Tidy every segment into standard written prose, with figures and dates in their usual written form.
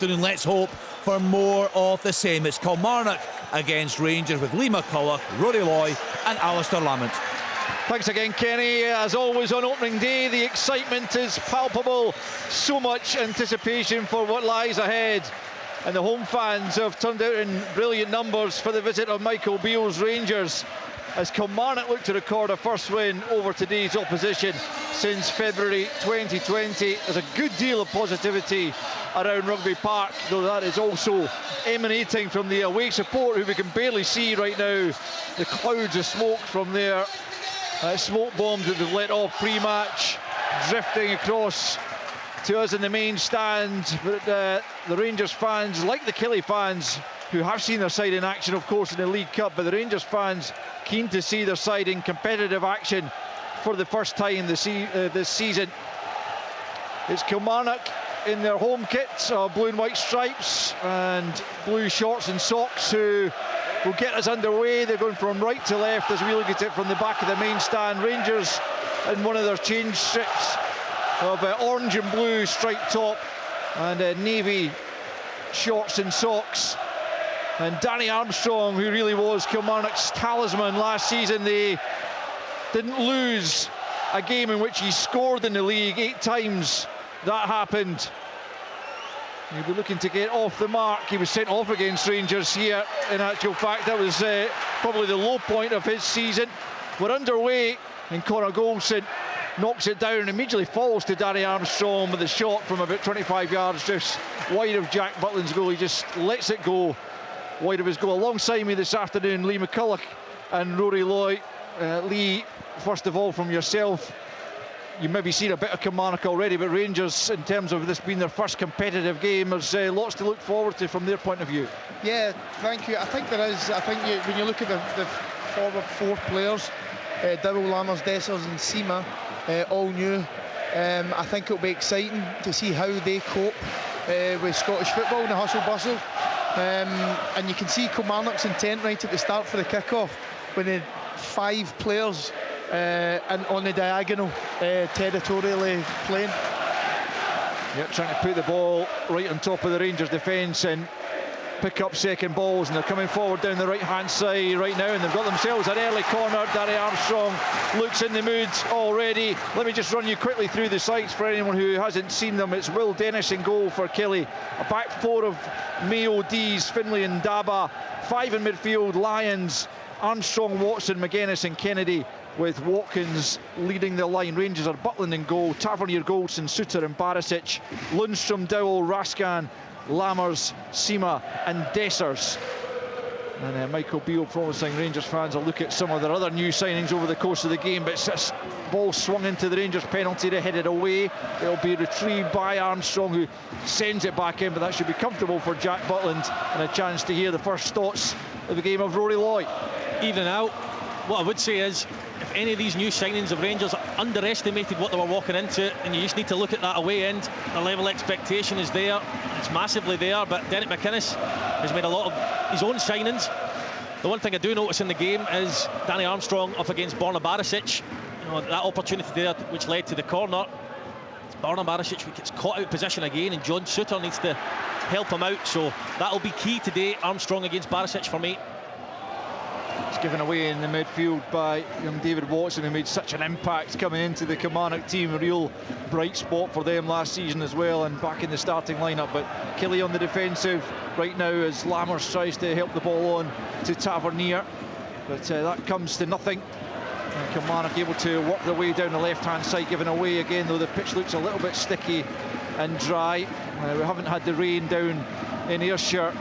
And let's hope for more of the same. It's Kilmarnock against Rangers with Lee McCulloch, Rory Loy and Alistair Lamont. Thanks again, Kenny. As always on opening day, the excitement is palpable. So much anticipation for what lies ahead. And the home fans have turned out in brilliant numbers for the visit of Michael Beale's Rangers, as Kilmarnock look to record a first win over today's opposition since February 2020. There's a good deal of positivity around Rugby Park, though that is also emanating from the away support, who we can barely see right now. The clouds of smoke from their smoke bombs that they've let off pre-match drifting across to us in the main stand. But the Rangers fans, like the Killie fans, who have seen their side in action, of course, in the League Cup, but the Rangers fans keen to see their side in competitive action for the first time this season. It's Kilmarnock in their home kits, blue and white stripes and blue shorts and socks, who will get us underway. They're going from right to left as we look at it from the back of the main stand. Rangers in one of their change strips of orange and blue striped top and navy shorts and socks. And Danny Armstrong, who really was Kilmarnock's talisman last season, they didn't lose a game in which he scored in the league 8 times. That happened. He'll be looking to get off the mark. He was sent off against Rangers here. In actual fact, that was probably the low point of his season. We're underway, and Conor Goldson knocks it down and immediately falls to Danny Armstrong with a shot from about 25 yards just wide of Jack Butland's goal. He just lets it go wide of his goal. Alongside me this afternoon, Lee McCulloch and Rory Loy. Lee, first of all, from yourself, you maybe seen a bit of Kilmarnock already, but Rangers, in terms of this being their first competitive game, there's lots to look forward to from their point of view. Yeah, thank you. I think there is. I think when you look at the forward 4 players, Dowell, Lammers, Dessers and Sima, all new, I think it'll be exciting to see how they cope with Scottish football and the hustle bustle. And you can see Kilmarnock's intent right at the start for the kick-off, when the 5 players and on the diagonal territorially playing. Yep, trying to put the ball right on top of the Rangers defence and pick up second balls, and they're coming forward down the right hand side right now, and they've got themselves an early corner. Danny Armstrong looks in the mood already. Let me just run you quickly through the sides for anyone who hasn't seen them. It's Will Dennis in goal for Killie, a back 4 of Mayo, Dees, Finlay and Daba, 5 in midfield, Lyons, Armstrong, Watson, McGuinness and Kennedy, with Watkins leading the line. Rangers are Butland in goal, Tavernier, Goldson, Suter and Barisic, Lundstrom, Dowell, Raskan, Lammers, Sima and Dessers. And Michael Beale promising Rangers fans a look at some of their other new signings over the course of the game. But it's ball swung into the Rangers penalty, they headed away. It'll be retrieved by Armstrong, who sends it back in, but that should be comfortable for Jack Butland, and a chance to hear the first thoughts of the game of Rory Loy. Even out, what I would say is, if any of these new signings of Rangers underestimated what they were walking into, and you just need to look at that away end, the level of expectation is there, it's massively there. But Derek McInnes has made a lot of his own signings. The one thing I do notice in the game is Danny Armstrong up against Borna Barisic. You know, that opportunity there which led to the corner. Borna Barisic gets caught out of position again, and John Suter needs to help him out, so that'll be key today. Armstrong against Barisic for me. It's given away in the midfield by young David Watson, who made such an impact coming into the Kilmarnock team. A real bright spot for them last season as well, and back in the starting lineup. But Killie on the defensive right now as Lammers tries to help the ball on to Tavernier, but that comes to nothing. And Kilmarnock able to work their way down the left hand side, giving away again, though the pitch looks a little bit sticky and dry. We haven't had the rain down in Ayrshire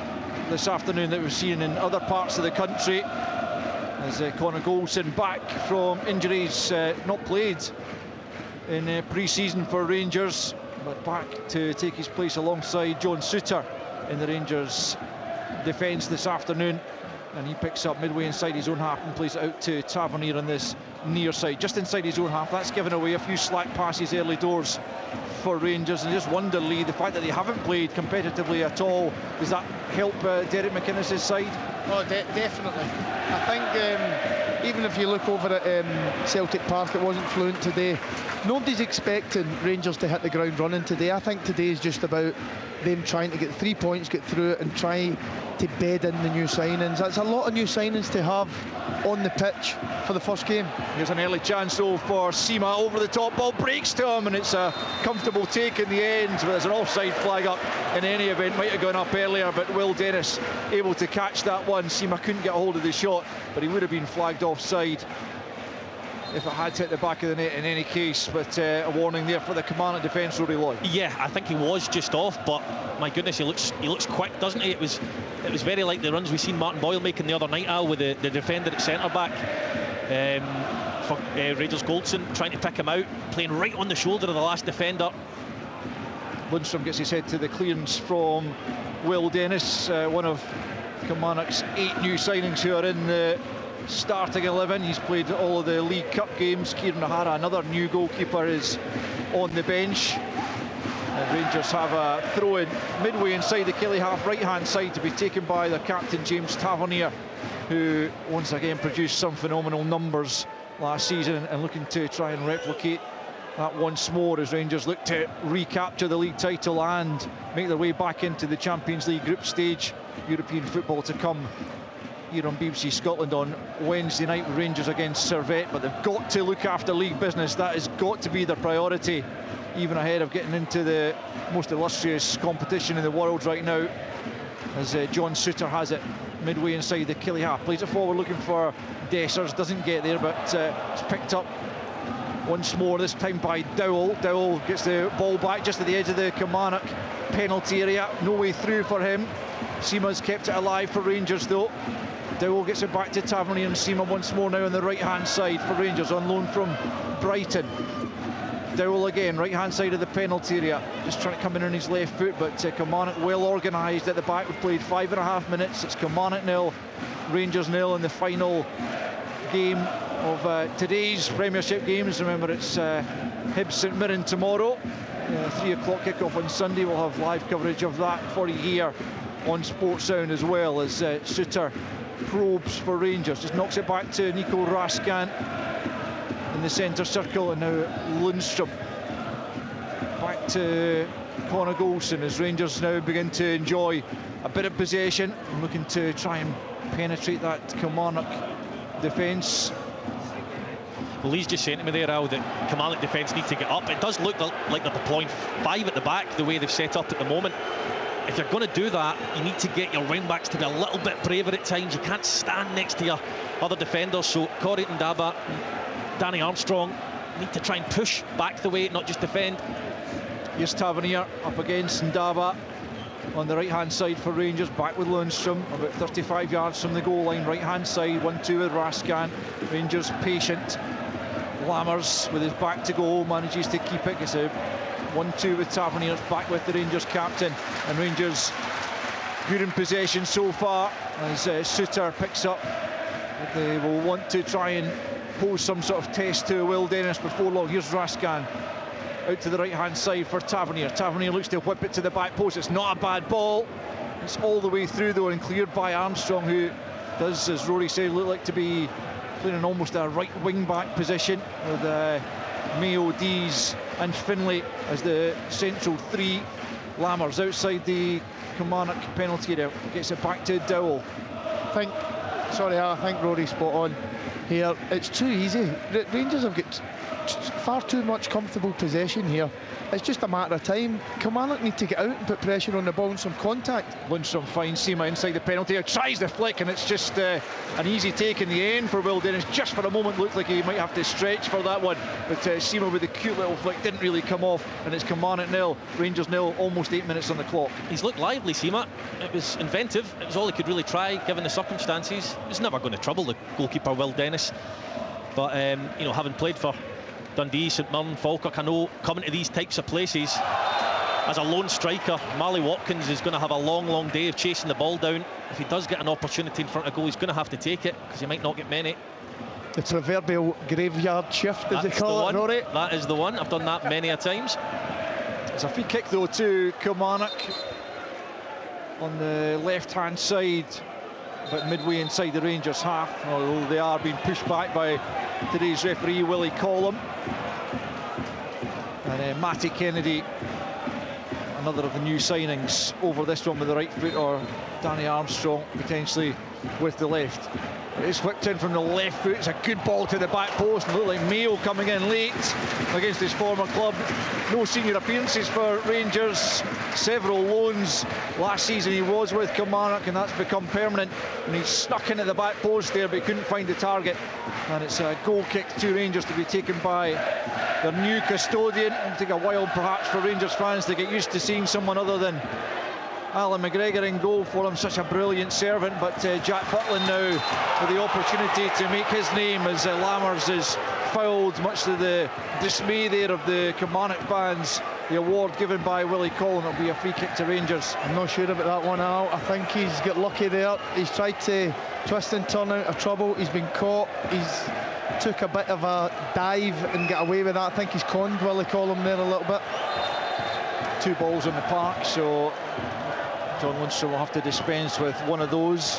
this afternoon that we've seen in other parts of the country, as Conor Goldson, back from injuries, not played in pre-season for Rangers, but back to take his place alongside John Suter in the Rangers defence this afternoon. And he picks up midway inside his own half and plays it out to Tavernier on this near side, just inside his own half. That's given away a few slack passes early doors for Rangers. And I just wonder, Lee, the fact that they haven't played competitively at all, does that help Derek McInnes' side? Oh, definitely. I think even if you look over at Celtic Park, it wasn't fluent today. Nobody's expecting Rangers to hit the ground running today. I think today is just about them trying to get 3 points, get through it, and try to bed in the new signings. That's a lot of new signings to have on the pitch for the first game. Here's an early chance though for Sima, over the top, ball breaks to him, and it's a comfortable take in the end, but there's an offside flag up. In any event, might have gone up earlier, but Will Dennis able to catch that one. Sima couldn't get a hold of the shot, but he would have been flagged offside if it had hit the back of the net in any case. But a warning there for the Kilmarnock defence, Rory Loy. Yeah, I think he was just off, but my goodness, he looks quick, doesn't he? It was very like the runs we seen Martin Boyle making the other night, Al, with the defender at centre back for Rangers. Goldson trying to pick him out, playing right on the shoulder of the last defender. Lundstrom gets his head to the clearance from Will Dennis, one of Kilmarnock's 8 new signings who are in the starting 11. He's played all of the League Cup games. Kieran O'Hara, another new goalkeeper, is on the bench. And Rangers have a throw-in midway inside the Kelly half, right-hand side, to be taken by their captain James Tavernier, who once again produced some phenomenal numbers last season, and looking to try and replicate that once more as Rangers look to recapture the league title and make their way back into the Champions League group stage. European football to come here on BBC Scotland on Wednesday night with Rangers against Servette, but they've got to look after league business. That has got to be their priority, even ahead of getting into the most illustrious competition in the world right now, as John Souttar has it midway inside the Killie half, plays it forward looking for Dessers, doesn't get there, but it's picked up once more, this time by Dowell. Dowell gets the ball back just at the edge of the Kilmarnock penalty area, no way through for him. Sima's kept it alive for Rangers though. Dowell gets it back to Tavernier, and Sima once more now on the right hand side for Rangers, on loan from Brighton. Dowell again, right hand side of the penalty area, just trying to come in on his left foot, but Kilmarnock well organised at the back. We've played 5.5 minutes. It's Kilmarnock 0, Rangers 0 in the final game of today's Premiership games. Remember, it's Hibs St Mirren tomorrow, 3 o'clock kickoff on Sunday. We'll have live coverage of that for you here on Sports Sound, as well as Souttar probes for Rangers, just knocks it back to Nico Raskan in the centre circle, and now Lundstrom back to Connor Goldson as Rangers now begin to enjoy a bit of possession, looking to try and penetrate that Kilmarnock defence. Well, he's just saying to me there, Al, that Kilmarnock defence need to get up. It does look like they're deploying 5 at the back, the way they've set up at the moment. If you're going to do that, you need to get your wing backs to be a little bit braver at times. You can't stand next to your other defenders. So Corey Ndaba, Danny Armstrong need to try and push back the way, not just defend. Here's Tavernier up against Ndaba on the right hand side for Rangers, back with Lundstrom, about 35 yards from the goal line, right hand side, 1-2 with Raskan. Rangers patient. Lammers with his back to goal manages to keep it. It's a 1-2 with Tavernier, back with the Rangers captain, and Rangers good in possession so far as Souttar picks up. They will want to try and pose some sort of test to Will Dennis before long. Here's Raskan out to the right hand side for Tavernier. Tavernier looks to whip it to the back post. It's not a bad ball. It's all the way through though, and cleared by Armstrong, who does, as Rory said, look like to be playing in almost a right wing back position, with Mayo, Dees and Finlay as the central 3. Lammers outside the Kilmarnock penalty area, gets it back to Dowell. I think Rory's spot on here. It's too easy. Rangers have got far too much comfortable possession here. It's just a matter of time. Kilmarnock need to get out and put pressure on the ball and some contact. Lundstrom finds Sima inside the penalty area, tries the flick, and it's just an easy take in the end for Will Dennis. Just for a moment looked like he might have to stretch for that one, but Sima with the cute little flick didn't really come off, and it's Kilmarnock 0, Rangers 0, almost 8 minutes on the clock. He's looked lively, Sima. It was inventive. It was all he could really try given the circumstances. He was never going to trouble the goalkeeper Will Dennis, but having played for Dundee, St Mirren, Falkirk, I know coming to these types of places as a lone striker, Marley Watkins is going to have a long day of chasing the ball down. If he does get an opportunity in front of goal, he's going to have to take it, because he might not get many. The proverbial graveyard shift, as they call it, Rory. That is the one. I've done that many a times. It's a free kick though to Kilmarnock on the left hand side but midway inside the Rangers half, although they are being pushed back by today's referee, Willie Collum. And Matty Kennedy, another of the new signings, over this one with the right foot, or Danny Armstrong potentially with the left. It's whipped in from the left foot. It's a good ball to the back post. And look like Mayo coming in late against his former club. No senior appearances for Rangers. Several loans. Last season he was with Kilmarnock, and that's become permanent. And he's stuck into the back post there, but he couldn't find the target. And it's a goal kick to Rangers to be taken by their new custodian. It'll take a while perhaps for Rangers fans to get used to seeing someone other than Alan McGregor in goal for him, such a brilliant servant. But Jack Butland now with the opportunity to make his name as Lammers is fouled, much to the dismay there of the Kilmarnock fans. The award given by Willie Collum. It'll be a free kick to Rangers. I'm not sure about that one, Al. I think he's got lucky there. He's tried to twist and turn out of trouble. He's been caught. He's took a bit of a dive and got away with that. I think he's conned Willie Collum there a little bit. 2 balls in the park, so John Lundstrom will have to dispense with one of those,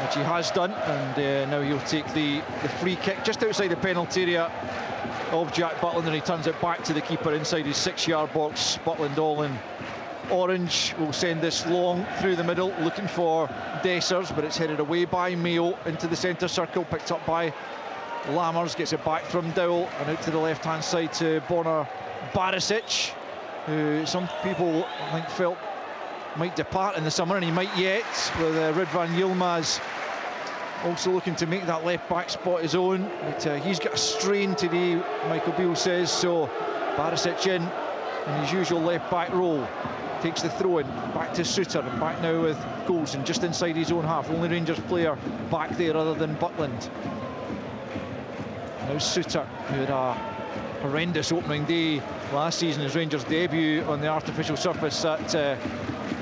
which he has done, and now he'll take the free kick just outside the penalty area of Jack Butland, and he turns it back to the keeper inside his 6-yard box. Butland all in orange will send this long through the middle, looking for Dessers, but it's headed away by Mayo into the centre circle, picked up by Lammers, gets it back from Dowell and out to the left-hand side to Borna Barisic, who some people I think felt might depart in the summer, and he might yet, with Ridvan Yilmaz also looking to make that left back spot his own. But he's got a strain today, Michael Beale says, so Barisic in his usual left back role, takes the throw in back to Suter, and back now with Golson just inside his own half. Only Rangers player back there other than Butland. Now Suter, who had a horrendous opening day last season, his Rangers debut on the artificial surface at the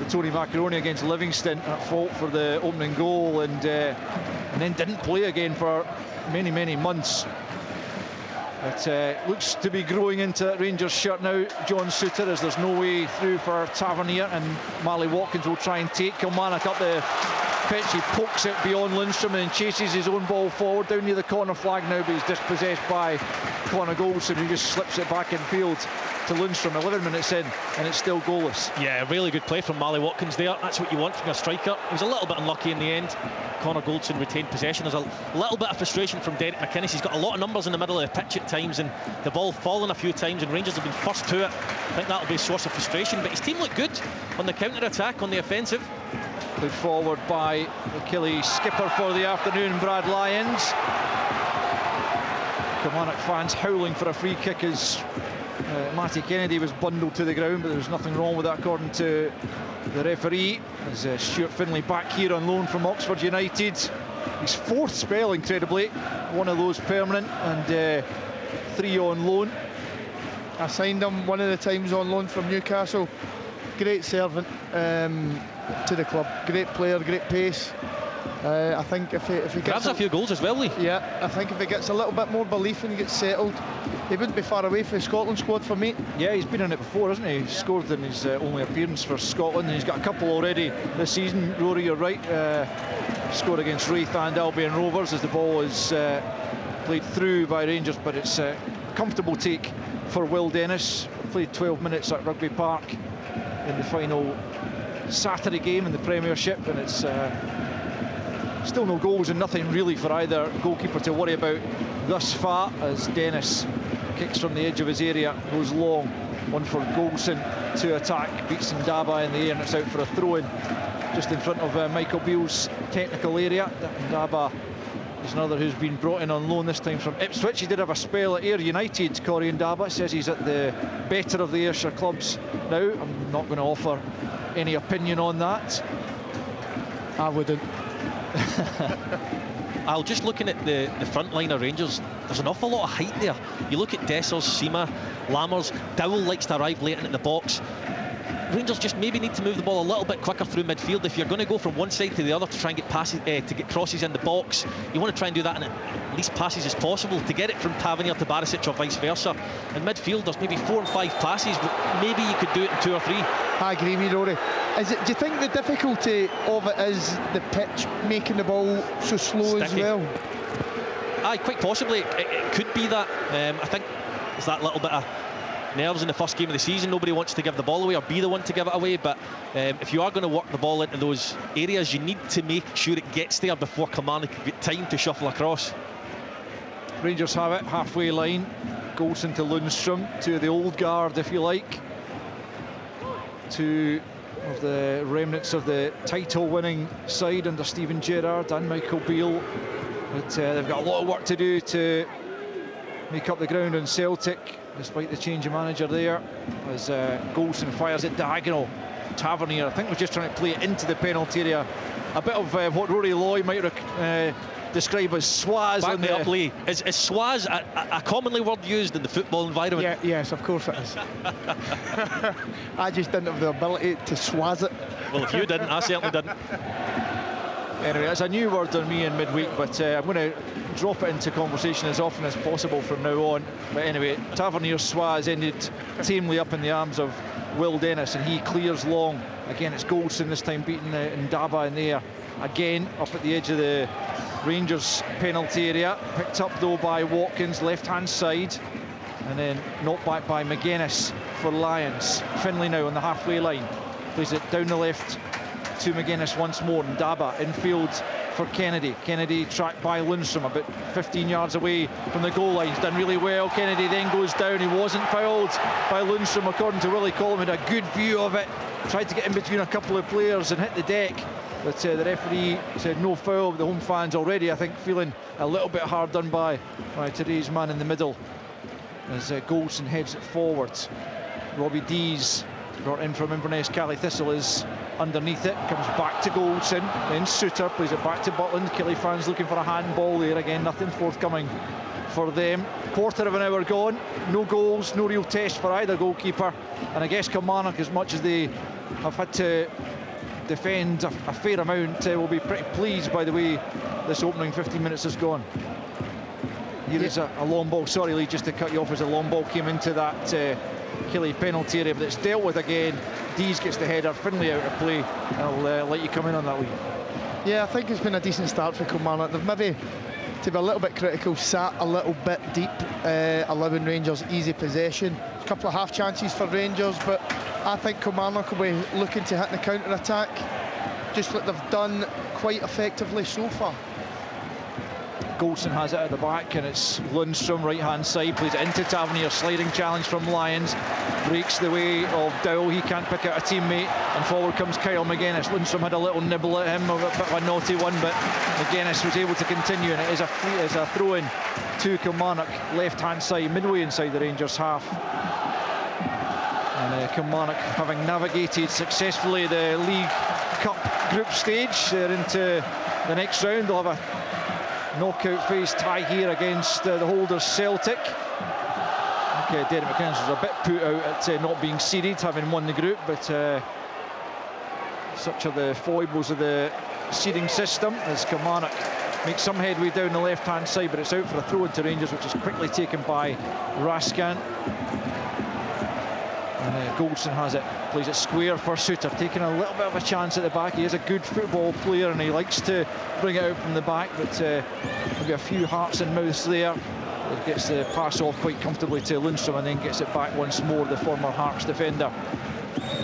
Tony Macaroni against Livingston, at fault for the opening goal, and then didn't play again for many months. It looks to be growing into that Rangers shirt now, John Suter, as there's no way through for Tavernier, and Marley Watkins will try and take Kilmarnock up the pitch. He pokes it beyond Lundstrom and then chases his own ball forward down near the corner flag now, but he's dispossessed by Connor Goldson, who just slips it back in field to Lundstrom. 11 minutes in and it's still goalless. Yeah, really good play from Marley Watkins there. That's what you want from a striker. He was a little bit unlucky in the end. Connor Goldson retained possession. There's a little bit of frustration from Derek McInnes. He's got a lot of numbers in the middle of the pitch at times, and the ball fallen a few times, and Rangers have been first to it. I think that'll be a source of frustration, but his team looked good on the counter-attack, on the offensive. Put forward by the Killie skipper for the afternoon, Brad Lyons. Kilmarnock fans howling for a free kick as Matty Kennedy was bundled to the ground, but there was nothing wrong with that according to the referee. As Stuart Finlay back here on loan from Oxford United. His 4th spell, incredibly, one of those permanent, and 3 on loan. I signed him one of the times on loan from Newcastle. Great servant to the club, great player, great pace. I think if he gets a few goals as well, Lee. Yeah, I think if he gets a little bit more belief and he gets settled, he wouldn't be far away from the Scotland squad for me. Yeah, he's been in it before, hasn't he? He scored in his only appearance for Scotland, and he's got a couple already this season. Rory, you're right, scored against Wraith and Albion Rovers as the ball is played through by Rangers, but it's a comfortable take for Will Dennis. Played 12 minutes at Rugby Park in the final Saturday game in the Premiership, and it's still no goals and nothing really for either goalkeeper to worry about thus far, as Dennis kicks from the edge of his area, goes long, one for Golson to attack, beats Ndaba in the air, and it's out for a throw-in just in front of Michael Beale's technical area. Ndaba is another who's been brought in on loan, this time from Ipswich. He did have a spell at Ayr United, Corey Ndaba. Says he's at the better of the Ayrshire clubs now. I'm not going to offer any opinion on that. I wouldn't. Al, just looking at the front line of Rangers, there's an awful lot of height there. You look at Dessers, Sima, Lammers, Dowell likes to arrive late into the box. Rangers just maybe need to move the ball a little bit quicker through midfield. If you're going to go from one side to the other to try and get passes, to get crosses in the box, you want to try and do that in at least passes as possible to get it from Tavernier to Barisic or vice versa. In midfield, there's maybe 4 and 5 passes, but maybe you could do it in 2 or 3. I agree with you, Rory. Do you think the difficulty of it is the pitch making the ball so slow as well? Aye, quite possibly. It could be that. I think there's that little bit of nerves in the first game of the season. Nobody wants to give the ball away or be the one to give it away, but if you are going to work the ball into those areas, you need to make sure it gets there before Kilmarnock get time to shuffle across. Rangers have it, halfway line. Goldson to Lundstrom, to the old guard, if you like. Two of the remnants of the title-winning side under Steven Gerrard and Michael Beale. But they've got a lot of work to do to make up the ground on Celtic, despite the change of manager there, as Goldson fires it diagonal. Tavernier, I think, was just trying to play it into the penalty area. A bit of what Rory Loy might describe as swaz. Back me up, Lee. Is swaz a commonly word used in the football environment? Yeah, yes, of course it is. I just didn't have the ability to swaz it. Well, if you didn't, I certainly didn't. Anyway, that's a new word on me in midweek, but I'm going to drop it into conversation as often as possible from now on. But anyway, Tavernier's swaz ended tamely up in the arms of Will Dennis, and he clears long. Again, it's Goldson this time beating Ndaba in there. Again, up at the edge of the Rangers penalty area. Picked up though by Watkins, left-hand side. And then knocked back by McGuinness for Lions. Finlay now on the halfway line. Plays it down the left to McGuinness once more. Ndaba infield for Kennedy. Kennedy tracked by Lundstrom about 15 yards away from the goal line. He's done really well. Kennedy then goes down. He wasn't fouled by Lundstrom, according to Willie Coleman. Had a good view of it. Tried to get in between a couple of players and hit the deck. But the referee said no foul. The home fans already, I think, feeling a little bit hard done by today's man in the middle. As Goldson heads it forward. Robbie Dees, brought in from Inverness Cali Thistle, is underneath it, comes back to Goldson, then Suter plays it back to Butland. Killie fans looking for a handball there. Again, nothing forthcoming for them. Quarter of an hour gone, no goals, no real test for either goalkeeper, and I guess Kilmarnock, as much as they have had to defend a fair amount, will be pretty pleased by the way this opening 15 minutes has gone. Here is a long ball. Sorry, Lee, just to cut you off, as a long ball came into that Killie penalty area, but it's dealt with again. Dees gets the header, Finlay out of play. I'll let you come in on that, Lee. Yeah, I think it's been a decent start for Kilmarnock. They've maybe, to be a little bit critical, sat a little bit deep, allowing Rangers easy possession. A couple of half chances for Rangers, but I think Kilmarnock will be looking to hit the counter-attack, just like they've done quite effectively so far. Goldson has it at the back, and it's Lundstrom, right-hand side, plays it into Tavernier. Sliding challenge from Lions, breaks the way of Dowell. He can't pick out a teammate, and forward comes Kyle McGuinness. Lundstrom had a little nibble at him, a bit of a naughty one, but McGuinness was able to continue, and it is a throw-in to Kilmarnock, left-hand side, midway inside the Rangers half. And Kilmarnock, having navigated successfully the League Cup group stage, they're into the next round. They'll have a knockout phase tie here against the holders Celtic. Okay, Derek McInnes was a bit put out at not being seeded, having won the group, but such are the foibles of the seeding system, as Kilmarnock makes some headway down the left-hand side, but it's out for a throw into Rangers, which is quickly taken by Raskan. And Goldson has it, plays it square for Suter, taking a little bit of a chance at the back. He is a good football player and he likes to bring it out from the back, but maybe a few hearts and mouths there. He gets the pass off quite comfortably to Lundstrom and then gets it back once more, the former Hearts defender.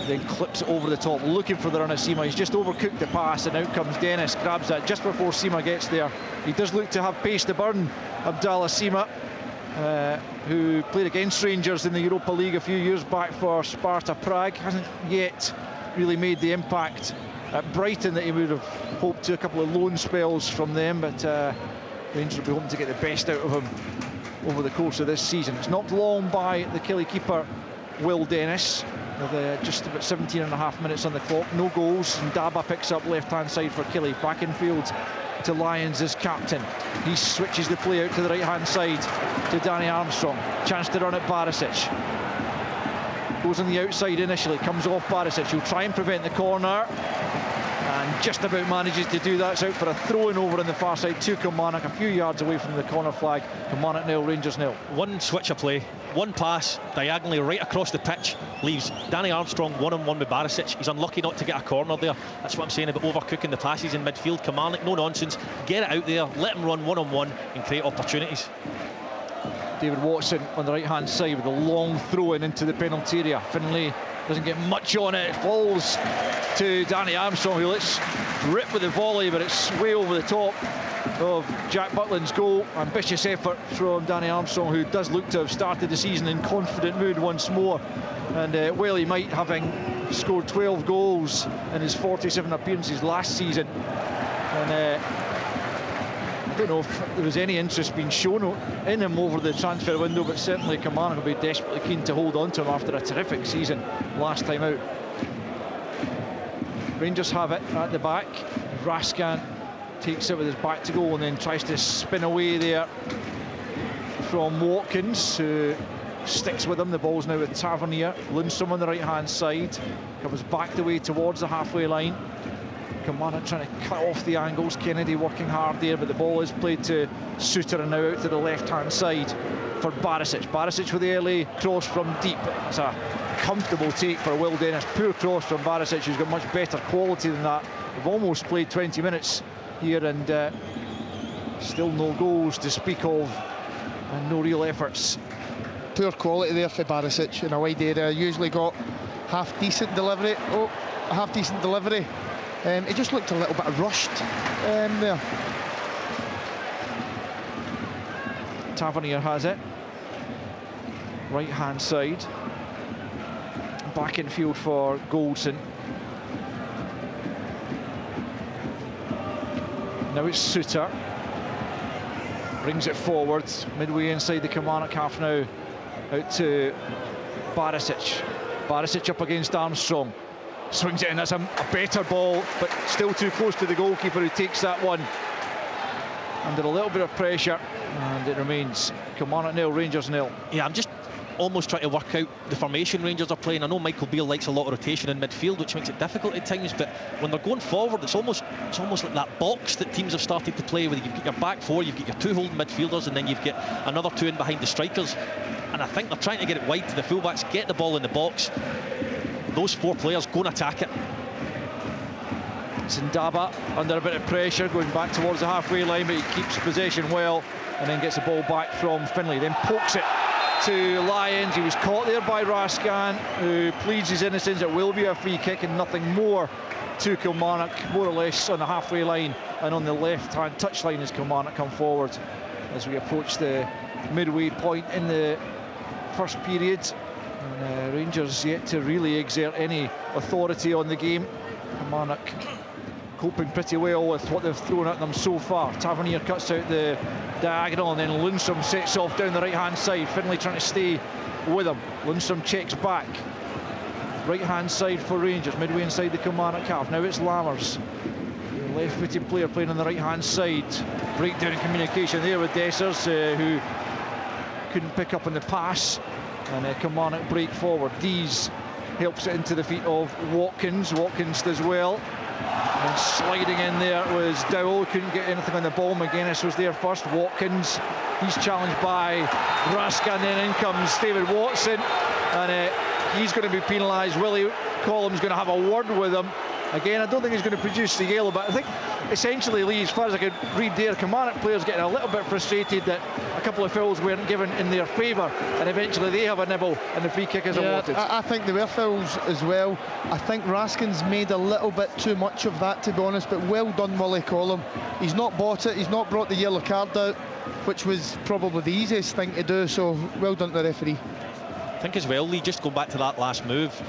Then clips it over the top, looking for the run of Sima. He's just overcooked the pass, and out comes Dennis, grabs that just before Sima gets there. He does look to have pace to burn, Abdallah Sima, who played against Rangers in the Europa League a few years back for Sparta Prague. Hasn't yet really made the impact at Brighton that he would have hoped to. A couple of loan spells from them, but Rangers will be hoping to get the best out of him over the course of this season. It's knocked long by the Killie keeper, Will Dennis, with just about 17 and a half minutes on the clock. No goals, and Ndaba picks up left-hand side for Killie. Back in field to Lyons as captain. He switches the play out to the right-hand side to Danny Armstrong. Chance to run at Barisic. Goes on the outside initially, comes off Barisic. He'll try and prevent the corner, and just about manages to do that. It's out for a throw-in over on the far side to Kilmarnock, a few yards away from the corner flag. Kilmarnock 0, Rangers 0. One switch of play, one pass diagonally right across the pitch, leaves Danny Armstrong one-on-one with Barisic. He's unlucky not to get a corner there. That's what I'm saying about overcooking the passes in midfield. Kilmarnock, no nonsense, get it out there, let him run one-on-one and create opportunities. David Watson on the right-hand side with a long throw-in into the penalty area. Finlay doesn't get much on it. It falls to Danny Armstrong, who lets rip with the volley, but it's way over the top of Jack Butland's goal. Ambitious effort from Danny Armstrong, who does look to have started the season in confident mood once more. And well, he might, having scored 12 goals in his 47 appearances last season. And I don't know if there was any interest being shown in him over the transfer window, but certainly Kilmarnock will be desperately keen to hold on to him after a terrific season last time out. Rangers have it at the back. Raskin takes it with his back to goal and then tries to spin away there from Watkins, who sticks with him. The ball's now with Tavernier. Lundstrom on the right-hand side, comes back the way towards the halfway line. Kilmarnock trying to cut off the angles. Kennedy working hard there, but the ball is played to Suter and now out to the left-hand side for Barisic. Barisic with the early cross from deep. It's a comfortable take for Will Dennis. Poor cross from Barisic, who's got much better quality than that. We've almost played 20 minutes here and still no goals to speak of and no real efforts. Poor quality there for Barisic in a wide area. Usually got half-decent delivery. He just looked a little bit rushed there. Tavernier has it. Right-hand side. Back in field for Goldson. Now it's Suter. Brings it forward. Midway inside the Kilmarnock half now. Out to Barisic. Barisic up against Armstrong. Swings it in. That's a better ball, but still too close to the goalkeeper, who takes that one under a little bit of pressure, and it remains Kilmarnock 0, Rangers 0. Yeah, I'm just almost trying to work out the formation Rangers are playing. I know Michael Beale likes a lot of rotation in midfield, which makes it difficult at times, but when they're going forward, it's almost like that box that teams have started to play with. You've got your back four, you've got your two holding midfielders, and then you've got another two in behind the strikers. And I think they're trying to get it wide to the fullbacks, get the ball in the box. Those four players go and attack it. Sindaba under a bit of pressure, going back towards the halfway line, but he keeps possession well and then gets the ball back from Finlay, then pokes it to Lyons. He was caught there by Raskin, who pleads his innocence. It will be a free kick and nothing more to Kilmarnock, more or less on the halfway line and on the left-hand touchline as Kilmarnock come forward as we approach the midway point in the first period. And Rangers yet to really exert any authority on the game. Kilmarnock coping pretty well with what they've thrown at them so far. Tavernier cuts out the diagonal and then Lundstrom sets off down the right-hand side. Finlay trying to stay with him. Lundstrom checks back. Right-hand side for Rangers, midway inside the Kilmarnock half. Now it's Lammers, the left-footed player playing on the right-hand side. Breakdown in communication there with Dessers, who couldn't pick up on the pass. And Kilmarnock break forward. Dees helps it into the feet of Watkins. Watkins does well. And sliding in there was Dowell. Couldn't get anything on the ball. McGuinness was there first. Watkins, he's challenged by Raskin. Then in comes David Watson, and he's going to be penalised. Willie Collum's going to have a word with him. Again, I don't think he's going to produce the yellow, but I think essentially, Lee, as far as I could read there, Kilmarnock players getting a little bit frustrated that a couple of fouls weren't given in their favour, and eventually they have a nibble and the free kick is awarded. I think there were fouls as well. I think Raskin's made a little bit too much of that, to be honest, but well done, Willie Collum. He's not bought it, he's not brought the yellow card out, which was probably the easiest thing to do, so well done to the referee. I think as well, Lee, just going back to that last move,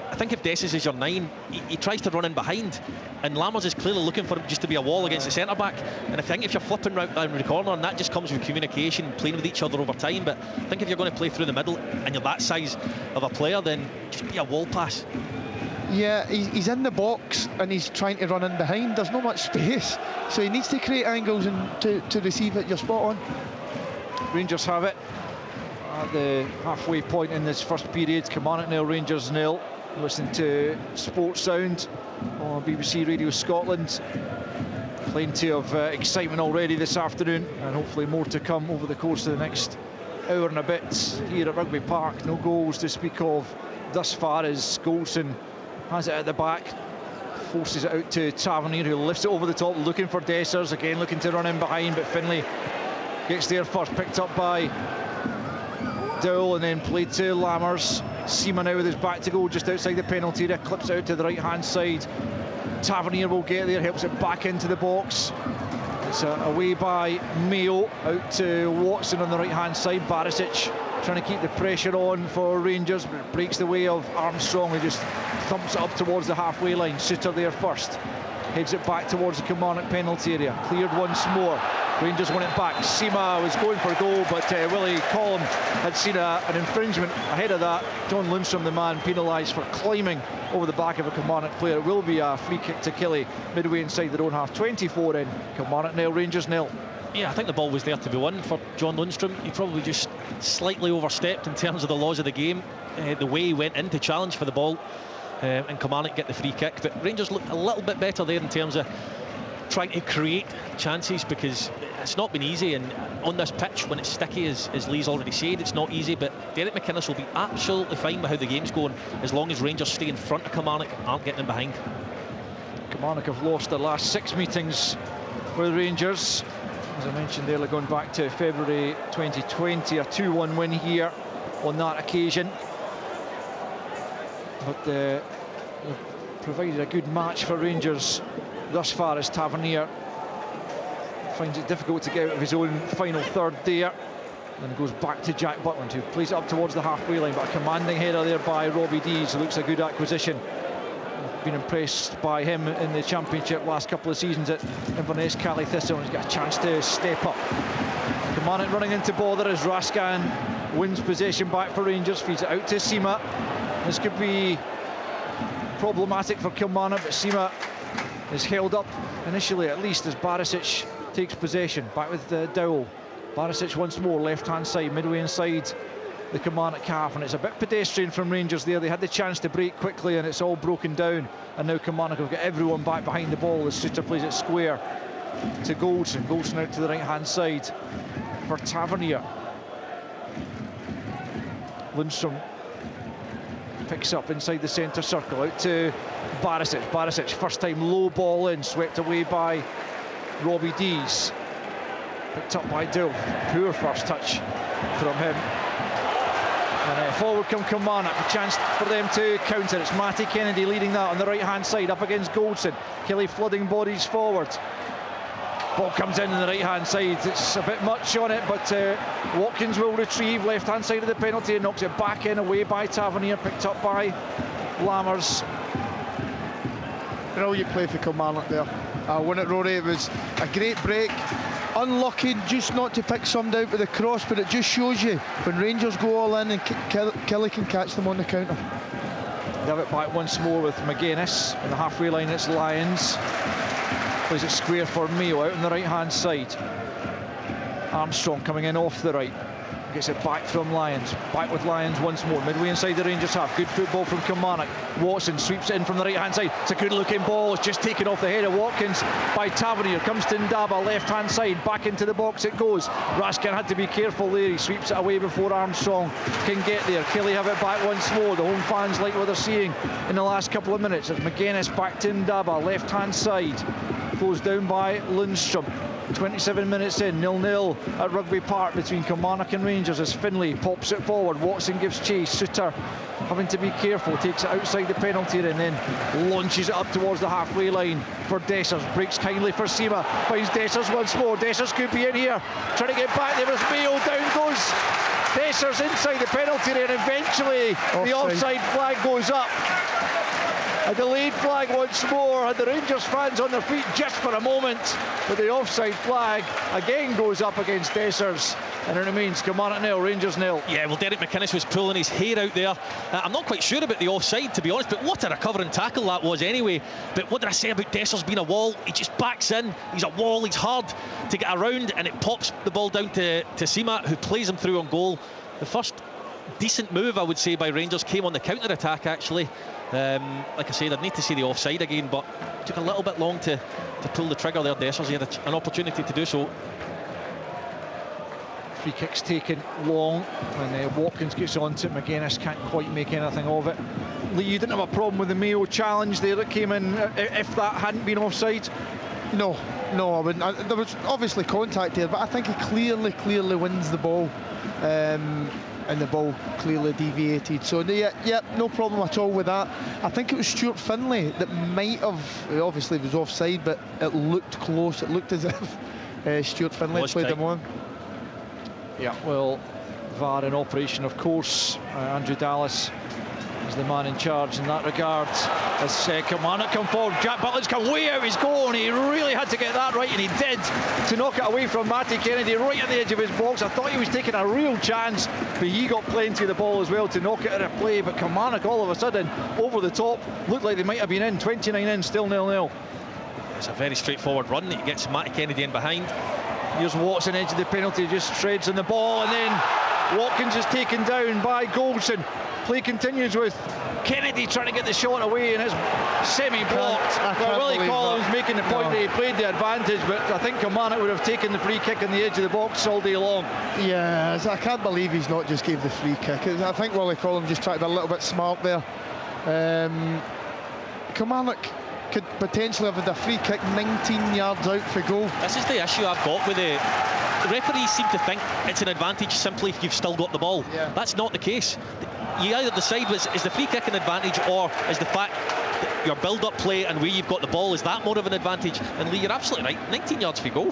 I think if Dessers is your 9, he tries to run in behind, and Lammers is clearly looking for him just to be a wall against the centre-back. And I think if you're flipping round the corner, and that just comes with communication, playing with each other over time, but I think if you're going to play through the middle and you're that size of a player, then just be a wall pass. Yeah, he's in the box and he's trying to run in behind. There's not much space, so he needs to create angles and to receive it. You're spot on. Rangers have it at the halfway point in this first period. Kilmarnock 0, Rangers 0. Listening to Sports Sound on BBC Radio Scotland. Plenty of excitement already this afternoon, and hopefully more to come over the course of the next hour and a bit here at Rugby Park. No goals to speak of thus far, as Goldson has it at the back, forces it out to Tavernier, who lifts it over the top looking for Dessers, again looking to run in behind, but Finlay gets there first, picked up by Dowell and then played to Lammers. Seema now with his back to goal just outside the penalty area, clips it out to the right hand side. Tavernier will get there, helps it back into the box. It's away by Mayo, out to Watson on the right hand side. Barisic trying to keep the pressure on for Rangers, but it breaks the way of Armstrong, who just thumps it up towards the halfway line. Suter there first, heads it back towards the Kilmarnock penalty area, cleared once more. Rangers won it back. Seema was going for a goal, but Willie Collum had seen an infringement ahead of that. John Lundstrom, the man penalised for climbing over the back of a Kilmarnock player. It will be a free kick to Killie midway inside their own half. 24 in. Kilmarnock 0, Rangers 0. Yeah, I think the ball was there to be won for John Lundstrom. He probably just slightly overstepped in terms of the laws of the game, the way he went in to challenge for the ball, and Kilmarnock get the free kick. But Rangers looked a little bit better there in terms of trying to create chances, because it's not been easy, and on this pitch when it's sticky, as Lee's already said, it's not easy. But Derek McInnes will be absolutely fine with how the game's going, as long as Rangers stay in front of Kilmarnock, aren't getting in behind. Kilmarnock have lost their last 6 meetings with Rangers, as I mentioned earlier, going back to February 2020, a 2-1 win here on that occasion. But they've provided a good match for Rangers thus far, as Tavernier finds it difficult to get out of his own final third there, and it goes back to Jack Butland, who plays it up towards the halfway line, but a commanding header there by Robbie Dees, who looks a good acquisition. I've been impressed by him in the Championship last couple of seasons at Inverness, Cali Thistle, and he's got a chance to step up. Kilmarnock running into bother as Rascan wins possession back for Rangers, feeds it out to Seema. This could be problematic for Kilmarnock, but Seema is held up initially, at least, as Barisic takes possession. Back with Dowell. Barisic once more, left hand side, midway inside the Kilmarnock half, and it's a bit pedestrian from Rangers there. They had the chance to break quickly and it's all broken down, and now Kilmarnock have got everyone back behind the ball as Suter plays it square to Goldson. Goldson out to the right hand side for Tavernier. Lundstrom picks up inside the centre circle, out to Barisic. Barisic, first time low ball in, swept away by Robbie Dees. Picked up by Dowell. Poor first touch from him. And forward come Kilmarnock, a chance for them to counter. It's Matty Kennedy leading that on the right hand side, up against Goldson. Kelly flooding bodies forward. Ball comes in on the right hand side. It's a bit much on it, but Watkins will retrieve left hand side of the penalty and knocks it back in, away by Tavernier, picked up by Lammers. Brilliant play for Kilmarnock there. Won it, Rory. It was a great break. Unlucky just not to pick somebody out with the cross, but it just shows you when Rangers go all in and Kelly can catch them on the counter. They have it back once more with McGuinness on the halfway line. It's Lyons. Plays it square for Mayo out on the right hand side. Armstrong coming in off the right, gets it back from Lyons. Back with Lyons once more, midway inside the Rangers half. Good football from Kilmarnock. Watson sweeps it in from the right hand side. It's a good looking ball, it's just taken off the head of Watkins by Tavernier. Comes to Ndaba, left hand side, back into the box it goes. Raskin had to be careful there, he sweeps it away before Armstrong can get there. Kelly have it back once more. The home fans like what they're seeing in the last couple of minutes. As McGuinness back to Ndaba, left hand side, closed down by Lundstrom. 27 minutes in, 0-0 at Rugby Park between Kilmarnock and Rangers, as Finlay pops it forward. Watson gives chase. Suter having to be careful, takes it outside the penalty and then launches it up towards the halfway line for Dessers. Breaks kindly for Seema, finds Dessers once more. Dessers could be in here, trying to get back there with Beale. Down goes Dessers inside the penalty area, and eventually the offside flag goes up. A delayed flag once more, had the Rangers fans on their feet just for a moment, but the offside flag again goes up against Dessers, and it remains Kilmarnock 0, Rangers 0. Yeah, well, Derek McInnes was pulling his hair out there. I'm not quite sure about the offside, to be honest, but what a recovering tackle that was anyway. But what did I say about Dessers being a wall? He just backs in, he's a wall, he's hard to get around, and it pops the ball down to Seema, who plays him through on goal. The first decent move, I would say, by Rangers came on the counter-attack, actually. Like I said, I'd need to see the offside again, but it took a little bit long to pull the trigger there. Dessers, he had an opportunity to do so. Free kick's taken long, and Watkins gets onto it. McGuinness can't quite make anything of it. Lee, you didn't have a problem with the Mayo challenge there that came in, if that hadn't been offside? No, I wouldn't. There was obviously contact there, but I think he clearly wins the ball, and the ball clearly deviated. So yeah, no problem at all with that. I think it was Stuart Finlay that might have, obviously it was offside, but it looked close. It looked as if Stuart Finlay played him on. Yeah, well, VAR in operation, of course. Andrew Dallas is the man in charge in that regard. As Kilmarnock come forward, Jack Butland's come way out his goal, and he really had to get that right, and he did, to knock it away from Matty Kennedy right at the edge of his box. I thought he was taking a real chance, but he got plenty of the ball as well to knock it out of play. But Kilmarnock all of a sudden over the top, looked like they might have been in. 29 in, still 0-0. It's a very straightforward run. He gets Matty Kennedy in behind. Here's Watson, edge of the penalty, just shreds on the ball, and then Watkins is taken down by Goldson. Play continues with Kennedy trying to get the shot away, and it's semi-blocked. Willie Collins making the point that he played the advantage, but I think Kilmarnock would have taken the free kick on the edge of the box all day long. Yeah, I can't believe he's not just gave the free kick. I think Willie Collins just tried to be a little bit smart there. Kilmarnock could potentially have had a free kick 19 yards out for goal. This is the issue I've got with it. The referees seem to think it's an advantage simply if you've still got the ball. Yeah. That's not the case. You either decide is the free kick an advantage, or is the fact that your build-up play and where you've got the ball, is that more of an advantage? And Lee, you're absolutely right. 19 yards for goal.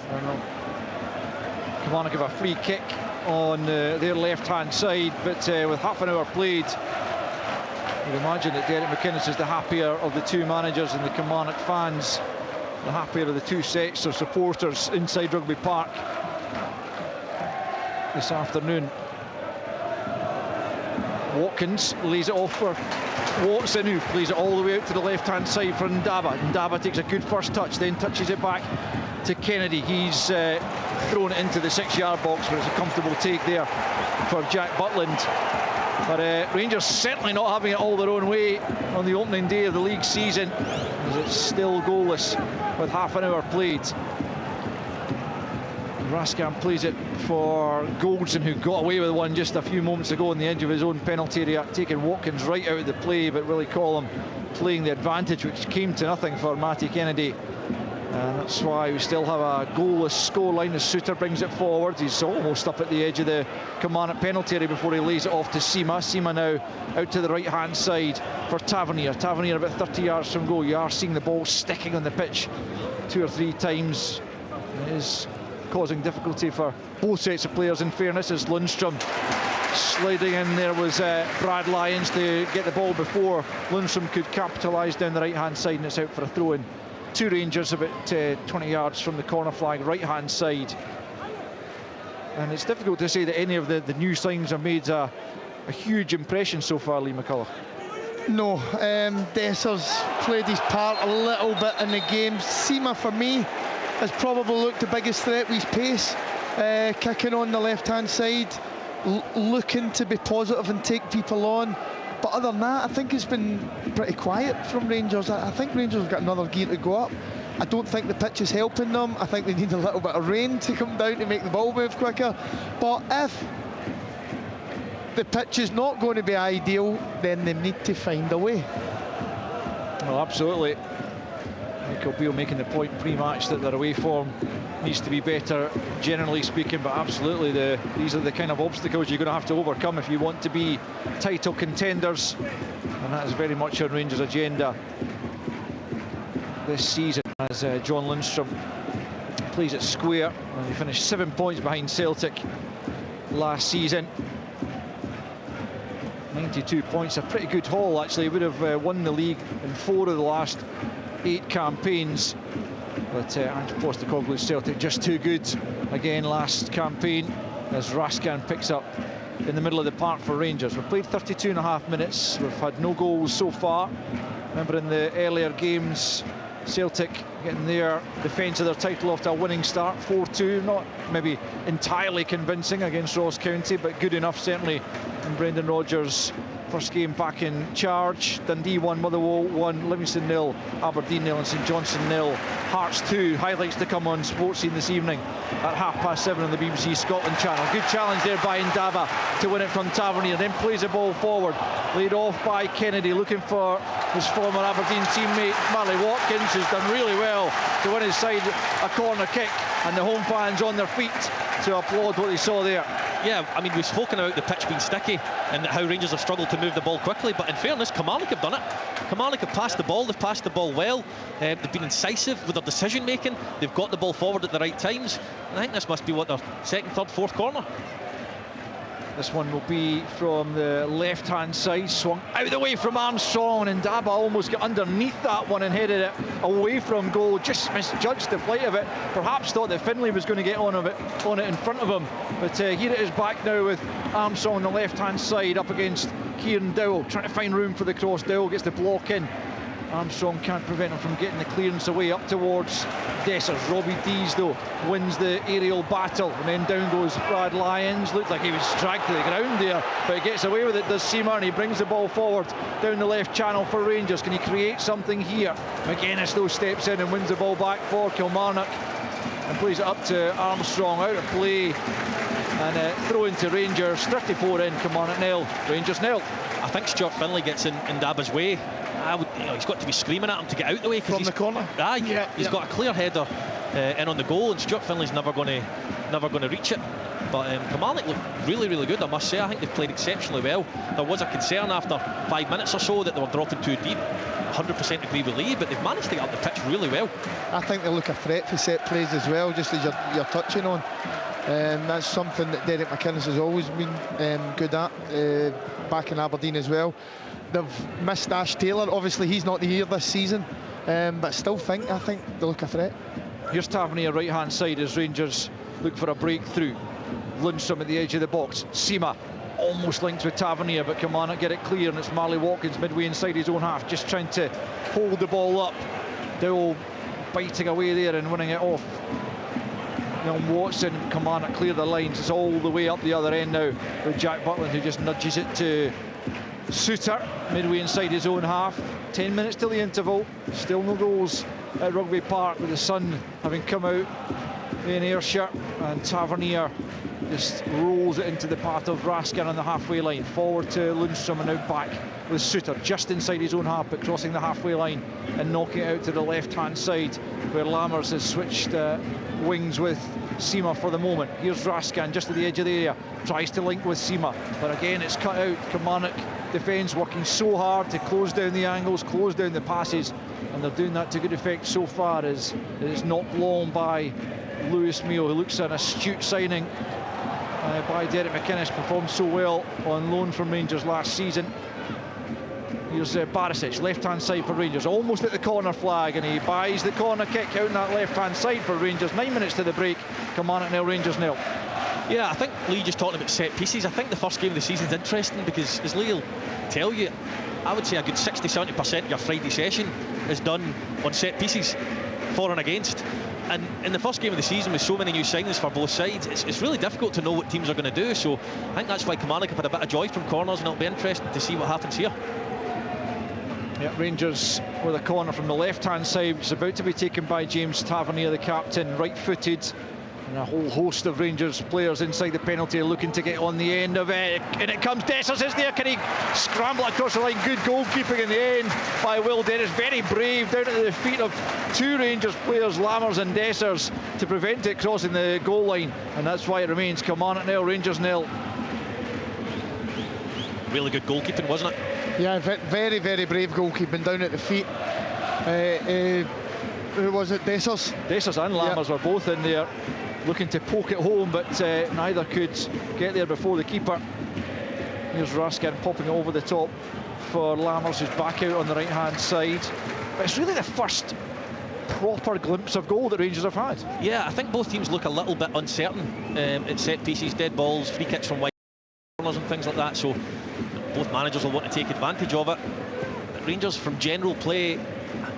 Kilmarnock have a free kick on their left-hand side, but with half an hour played, you'd imagine that Derek McInnes is the happier of the two managers, and the Kilmarnock fans the happier of the two sets of supporters inside Rugby Park this afternoon. Watkins lays it off for Watson, who plays it all the way out to the left-hand side for Ndaba. Ndaba takes a good first touch, then touches it back to Kennedy. He's thrown it into the 6-yard box, but it's a comfortable take there for Jack Butland. But Rangers certainly not having it all their own way on the opening day of the league season, as it's still goalless with half an hour played. Raskin plays it for Goldson, who got away with one just a few moments ago on the edge of his own penalty area, taking Watkins right out of the play, but Willie Collum playing the advantage, which came to nothing for Matty Kennedy. And that's why we still have a goalless scoreline as Suter brings it forward. He's almost up at the edge of the Kilmarnock penalty area before he lays it off to Sima. Sima now out to the right-hand side for Tavernier. Tavernier about 30 yards from goal. You are seeing the ball sticking on the pitch 2 or 3 times. It is causing difficulty for both sets of players, in fairness, as Lundstrom sliding in there was Brad Lyons to get the ball before Lundstrom could capitalise down the right-hand side, and it's out for a throw-in. 2 Rangers about 20 yards from the corner flag, right-hand side. And it's difficult to say that any of the new signings have made a huge impression so far, Lee McCullough. No, Dessers played his part a little bit in the game. Sima, for me, has probably looked the biggest threat with his pace, kicking on the left-hand side, looking to be positive and take people on. But other than that, I think it's been pretty quiet from Rangers. I think Rangers have got another gear to go up. I don't think the pitch is helping them. I think they need a little bit of rain to come down to make the ball move quicker. But if the pitch is not going to be ideal, then they need to find a way. Well, absolutely. Michael Beale making the point pre-match that their away form needs to be better, generally speaking, but absolutely these are the kind of obstacles you're going to have to overcome if you want to be title contenders, and that is very much on Rangers' agenda this season, as John Lundstrom plays it square, and he finished 7 points behind Celtic last season. 92 points, a pretty good haul actually. He would have won the league in 4 of the last 8 campaigns, but Ange Postecoglou's Celtic just too good again last campaign, as Raskin picks up in the middle of the park for Rangers. We've played 32.5 minutes, we've had no goals so far. Remember, in the earlier games Celtic getting their defence of their title after a winning start, 4-2. Not maybe entirely convincing against Ross County, but good enough certainly in Brendan Rodgers' first game back in charge. Dundee 1, Motherwell 1, Livingston 0, Aberdeen 0 and St Johnstone 0. Hearts 2. Highlights to come on Sports Scene this evening at 7:30 on the BBC Scotland channel. Good challenge there by Ndaba to win it from Tavernier, then plays the ball forward, laid off by Kennedy, looking for his former Aberdeen teammate Marley Watkins, who's done really well to win his side a corner kick, and the home fans on their feet to applaud what they saw there. Yeah, I mean, we've spoken about the pitch being sticky and how Rangers have struggled to move the ball quickly, but in fairness, Kilmarnock have done it. Kilmarnock have passed the ball, they've passed the ball well, they've been incisive with their decision making, they've got the ball forward at the right times, and I think this must be what, their second, third, fourth corner. This one will be from the left-hand side, swung out the way from Armstrong, and Ndaba almost got underneath that one and headed it away from goal. Just misjudged the flight of it. Perhaps thought that Finlay was going to get on it in front of him. But here it is back now with Armstrong on the left-hand side up against Kieran Dowell, trying to find room for the cross. Dowell gets the block in. Armstrong can't prevent him from getting the clearance away up towards Dessers. Robbie Dees, though, wins the aerial battle, and then down goes Brad Lyons. Looked like he was dragged to the ground there, but he gets away with it, does Seamer, and he brings the ball forward down the left channel for Rangers. Can he create something here? McGuinness, though, steps in and wins the ball back for Kilmarnock and plays it up to Armstrong, out of play, and throw into Rangers. 34 in, Kilmarnock 0, Rangers 0. I think Stuart Finlay gets in Ndaba's way. He's got to be screaming at him to get out the way from the corner. He's got a clear header in on the goal, and Stuart Finlay's never going to reach it. But Kilmarnock look really, really good, I must say. I think they've played exceptionally well. There was a concern after 5 minutes or so that they were dropping too deep. 100% agree with Lee, but they've managed to get up the pitch really well. I think they look a threat for set plays as well, just as you're touching on. That's something that Derek McInnes has always been good at, back in Aberdeen as well. They've missed Ash Taylor. Obviously, he's not here this season, but still I think they look a threat. Here's Tavernier right-hand side as Rangers look for a breakthrough. Lundstrom at the edge of the box. Seema almost linked with Tavernier, but Kilmarnock get it clear, and it's Marley Watkins midway inside his own half, just trying to hold the ball up. Dowell biting away there and winning it off. Watson, Kilmarnock clear the lines. It's all the way up the other end now with Jack Butland, who just nudges it to Suter midway inside his own half. 10 minutes till the interval, still no goals at Rugby Park, with the sun having come out in Ayrshire, and Tavernier just rolls it into the path of Raskin on the halfway line. Forward to Lundstrom, and now back with Suter just inside his own half, but crossing the halfway line and knocking it out to the left-hand side, where Lammers has switched wings with Seema for the moment. Here's Raskin just at the edge of the area, tries to link with Seema, but again it's cut out. Kilmarnock defence working so hard to close down the angles, close down the passes, and they're doing that to good effect so far, as it is knocked long by Lewis Mayo, who looks an astute signing by Derek McInnes, performed so well on loan from Rangers last season. Here's Barisic, left-hand side for Rangers, almost at the corner flag, and he buys the corner kick out on that left-hand side for Rangers. 9 minutes to the break, Kilmarnock 0, Rangers 0. Yeah, I think Lee just talking about set pieces. I think the first game of the season is interesting because, as Lee will tell you, I would say a good 60-70% of your Friday session is done on set pieces, for and against. And in the first game of the season, with so many new signings for both sides, it's really difficult to know what teams are going to do. So I think that's why Kilmarnock have had a bit of joy from corners, and it'll be interesting to see what happens here. Yeah, Rangers with a corner from the left-hand side. It's about to be taken by James Tavernier, the captain, right-footed. And a whole host of Rangers players inside the penalty looking to get on the end of it. And it comes, Dessers is there. Can he scramble across the line? Good goalkeeping in the end by Will Dennis. Very brave, down at the feet of two Rangers players, Lammers and Dessers, to prevent it crossing the goal line. And that's why it remains Kilmarnock 0, Rangers 0. Really good goalkeeping, wasn't it? Yeah, very, very brave goalkeeping down at the feet. Who was it? Dessers? Dessers and Lammers were both in there, looking to poke it home, but neither could get there before the keeper. Here's Raskin popping it over the top for Lammers, who's back out on the right-hand side. But it's really the first proper glimpse of goal that Rangers have had. Yeah, I think both teams look a little bit uncertain at set pieces, dead balls, free kicks from wide corners and things like that, so both managers will want to take advantage of it. But Rangers, from general play,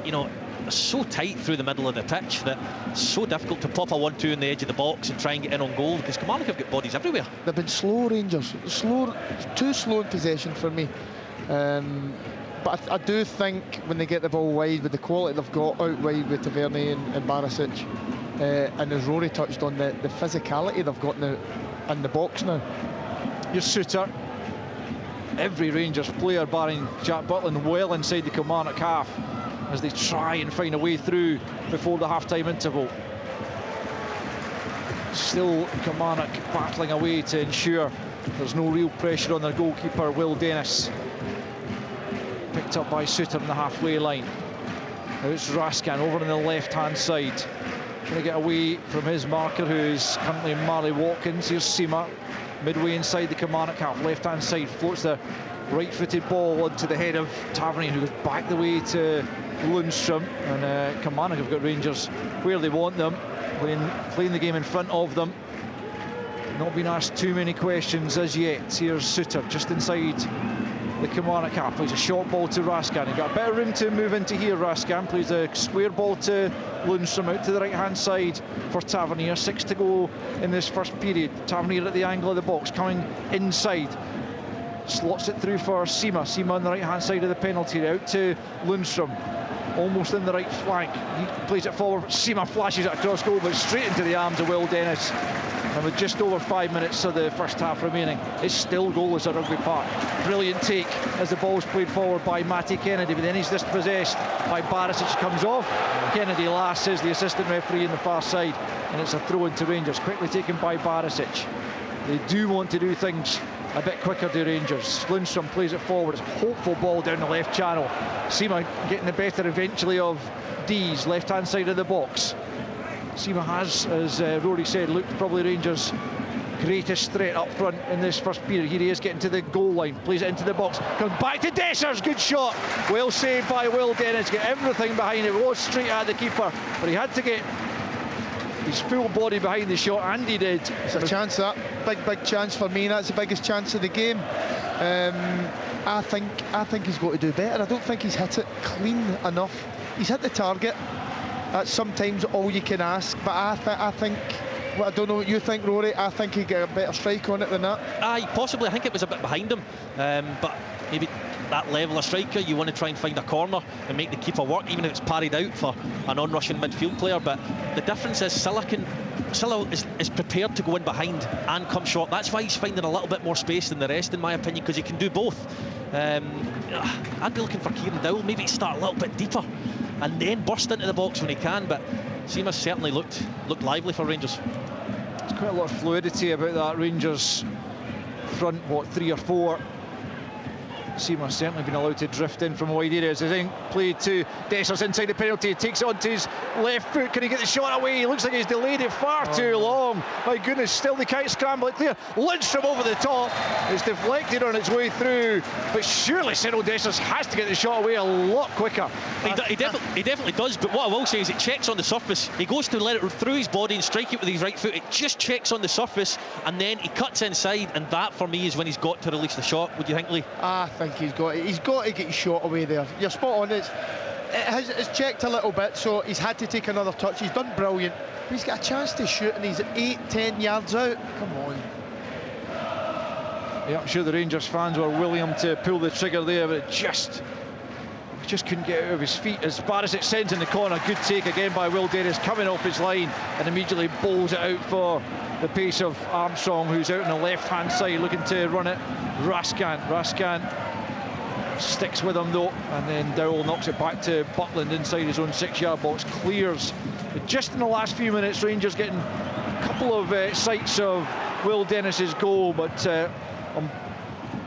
you know, so tight through the middle of the pitch that it's so difficult to pop a 1-2 on the edge of the box and try and get in on goal, because Kilmarnock have got bodies everywhere. They've been slow, Rangers. Too slow in possession for me. But I do think when they get the ball wide, with the quality they've got out wide with Tavernier and Barisic, and as Rory touched on, the physicality they've got in the box now. Your Suter. Every Rangers player barring Jack Butland well inside the Kilmarnock half as they try and find a way through before the half-time interval. Still Kilmarnock battling away to ensure there's no real pressure on their goalkeeper, Will Dennis. Picked up by Suter on the halfway line. Now it's Raskin over on the left-hand side, trying to get away from his marker, who is currently Marley Watkins. Here's Seema, midway inside the Kilmarnock half, left-hand side, floats the right-footed ball onto the head of Tavernier, who goes back the way to Lundstrom. And Kilmarnock have got Rangers where they want them, playing the game in front of them. Not been asked too many questions as yet. Here's Suter just inside the Kilmarnock half, plays a short ball to Raskin. He's got a bit of room to move into here. Raskin plays a square ball to Lundstrom out to the right-hand side for Tavernier. 6 to go in this first period. Tavernier at the angle of the box, coming inside. Slots it through for Seema. Seema on the right-hand side of the penalty, out to Lundstrom. Almost in the right flank. He plays it forward. Seema flashes it across goal, but straight into the arms of Will Dennis. And with just over 5 minutes of the first half remaining, it's still goalless at Rugby Park. Brilliant take as the ball's played forward by Matty Kennedy, but then he's dispossessed by Barisic. Comes off. Kennedy last, says the assistant referee on the far side, and it's a throw into Rangers, quickly taken by Barisic. They do want to do things a bit quicker, the Rangers. Lundstrom plays it forward. It's a hopeful ball down the left channel. Seema getting the better eventually of Dees, left-hand side of the box. Seema has, as Rory said, looked probably Rangers' greatest threat up front in this first period. Here he is getting to the goal line, plays it into the box, comes back to Dessers, good shot, well saved by Will Dennis, get everything behind it, was straight at the keeper, but he had to get his full body behind the shot, and he did. It's a chance, that big chance for me. That's the biggest chance of the game. I think he's got to do better. I don't think he's hit it clean enough. He's hit the target. That's sometimes all you can ask, but I think, well, I don't know what you think, Rory. I think he got a better strike on it than that. Aye, possibly. I think it was a bit behind him, but maybe that level of striker, you want to try and find a corner and make the keeper work, even if it's parried out for an on-rushing midfield player. But the difference is Silla is prepared to go in behind and come short. That's why he's finding a little bit more space than the rest, in my opinion, because he can do both. I'd be looking for Kieran Dowell, maybe to start a little bit deeper and then burst into the box when he can, but Seema certainly looked lively for Rangers. There's quite a lot of fluidity about that Rangers front, 3 or 4. Seema certainly been allowed to drift in from wide areas. His play to Dessers inside the penalty. He takes it onto his left foot. Can he get the shot away? He looks like he's delayed it far too long. My goodness, still they can't scramble it clear. Lundstrom over the top. It's deflected on its way through, but surely Cyril Dessers has to get the shot away a lot quicker. He definitely does, but what I will say is it checks on the surface. He goes to let it through his body and strike it with his right foot. It just checks on the surface, and then he cuts inside, and that for me is when he's got to release the shot. Would you think, Lee? I think he's got to get his shot away there. You're spot on. It's checked a little bit, so he's had to take another touch. He's done brilliant, but he's got a chance to shoot, and he's 8-10 yards out. Come on. Yeah, I'm sure the Rangers fans were willing to pull the trigger there, but it just couldn't get out of his feet as Barisic sends in the corner. Good take again by Will Dennis, coming off his line and immediately bowls it out for the pace of Armstrong, who's out on the left-hand side looking to run it. Raskin sticks with him though, and then Dowell knocks it back to Butland inside his own 6-yard box, clears. But just in the last few minutes, Rangers getting a couple of sights of Will Dennis's goal, but on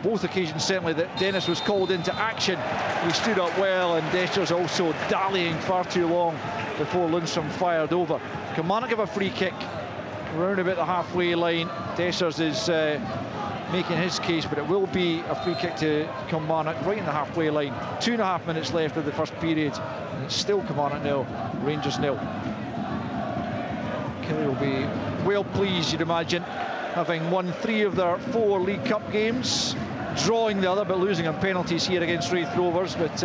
both occasions certainly that Dennis was called into action. He stood up well, and Dessers also dallying far too long before Lundstrom fired over. Kilmarnock have a free kick around about the halfway line. Dessers is making his case, but it will be a free kick to Kilmarnock right in the halfway line. 2.5 minutes left of the first period, and it's still Kilmarnock 0, Rangers 0. Kelly will be well pleased, you'd imagine, having won 3 of their 4 League Cup games, drawing the other but losing on penalties here against Wraith Rovers, but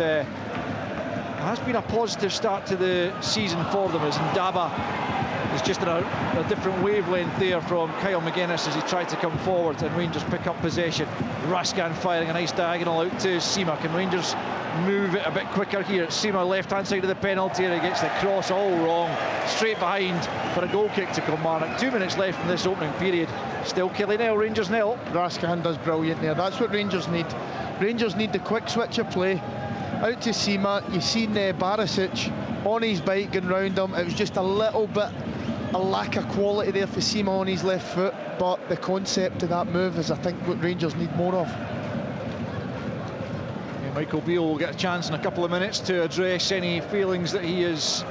has been a positive start to the season for them, as Ndaba is just in a different wavelength there from Kyle McGuinness as he tried to come forward, and Rangers pick up possession. Raskin firing a nice diagonal out to Seema. Can Rangers move it a bit quicker here? Seema left hand side of the penalty area, gets the cross all wrong, straight behind for a goal kick to Kilmarnock. 2 minutes left in this opening period. Still Killie 0, Rangers 0. Raskin does brilliant there. That's what Rangers need. Rangers need the quick switch of play out to Seema. You've seen Barisic on his bike going round him. It was just a little bit a lack of quality there for Seema on his left foot, but the concept of that move is, I think, what Rangers need more of. Yeah, Michael Beale will get a chance in a couple of minutes to address any feelings that he has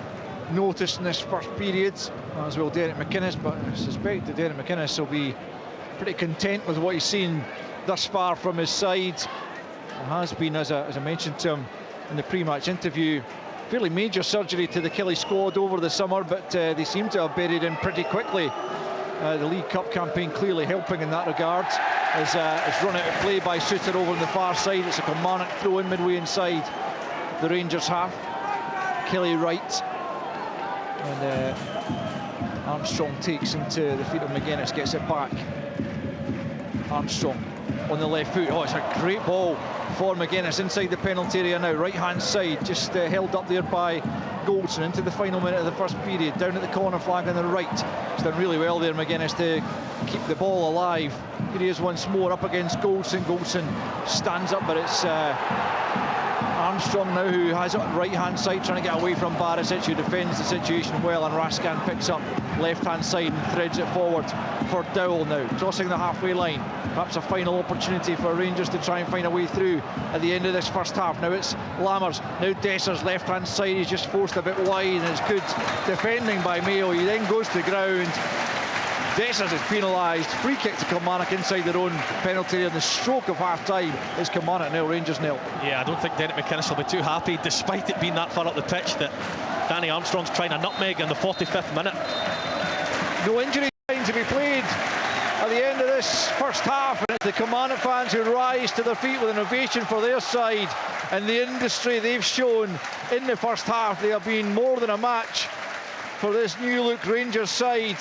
noticed in this first period, as will Derek McInnes, but I suspect that Derek McInnes will be pretty content with what he's seen thus far from his side. It has been, as I mentioned to him in the pre-match interview, fairly major surgery to the Killie squad over the summer, but they seem to have bedded in pretty quickly. The League Cup campaign clearly helping in that regard. As it's run out of play by Suter over on the far side. It's a Kilmarnock throw in midway inside the Rangers half. Killie right, and Armstrong takes into the feet of McGuinness, gets it back. Armstrong on the left foot. Oh, it's a great ball for McGuinness inside the penalty area now, right hand side, just held up there by Goldson into the final minute of the first period, down at the corner flag on the right. He's done really well there, McGuinness, to keep the ball alive. Here he is once more up against Goldson. Goldson stands up, but it's Armstrong now who has it right hand side, trying to get away from Barisic, who defends the situation well, and Raskin picks up left hand side and threads it forward for Dowell now, crossing the halfway line. Perhaps a final opportunity for Rangers to try and find a way through at the end of this first half. Now it's Lammers, now Dessers left hand side, he's just forced a bit wide, and it's good defending by Mayo. He then goes to the ground. Dessers is penalised. Free kick to Kilmarnock inside their own penalty area. The stroke of half time is Kilmarnock 0, Rangers 0. Yeah, I don't think Derek McInnes will be too happy, despite it being that far up the pitch, that Danny Armstrong's trying a nutmeg in the 45th minute. No injury time to be played at the end of this first half, and it's the Kilmarnock fans who rise to their feet with an ovation for their side and the industry they've shown in the first half. They have been more than a match for this new look Rangers side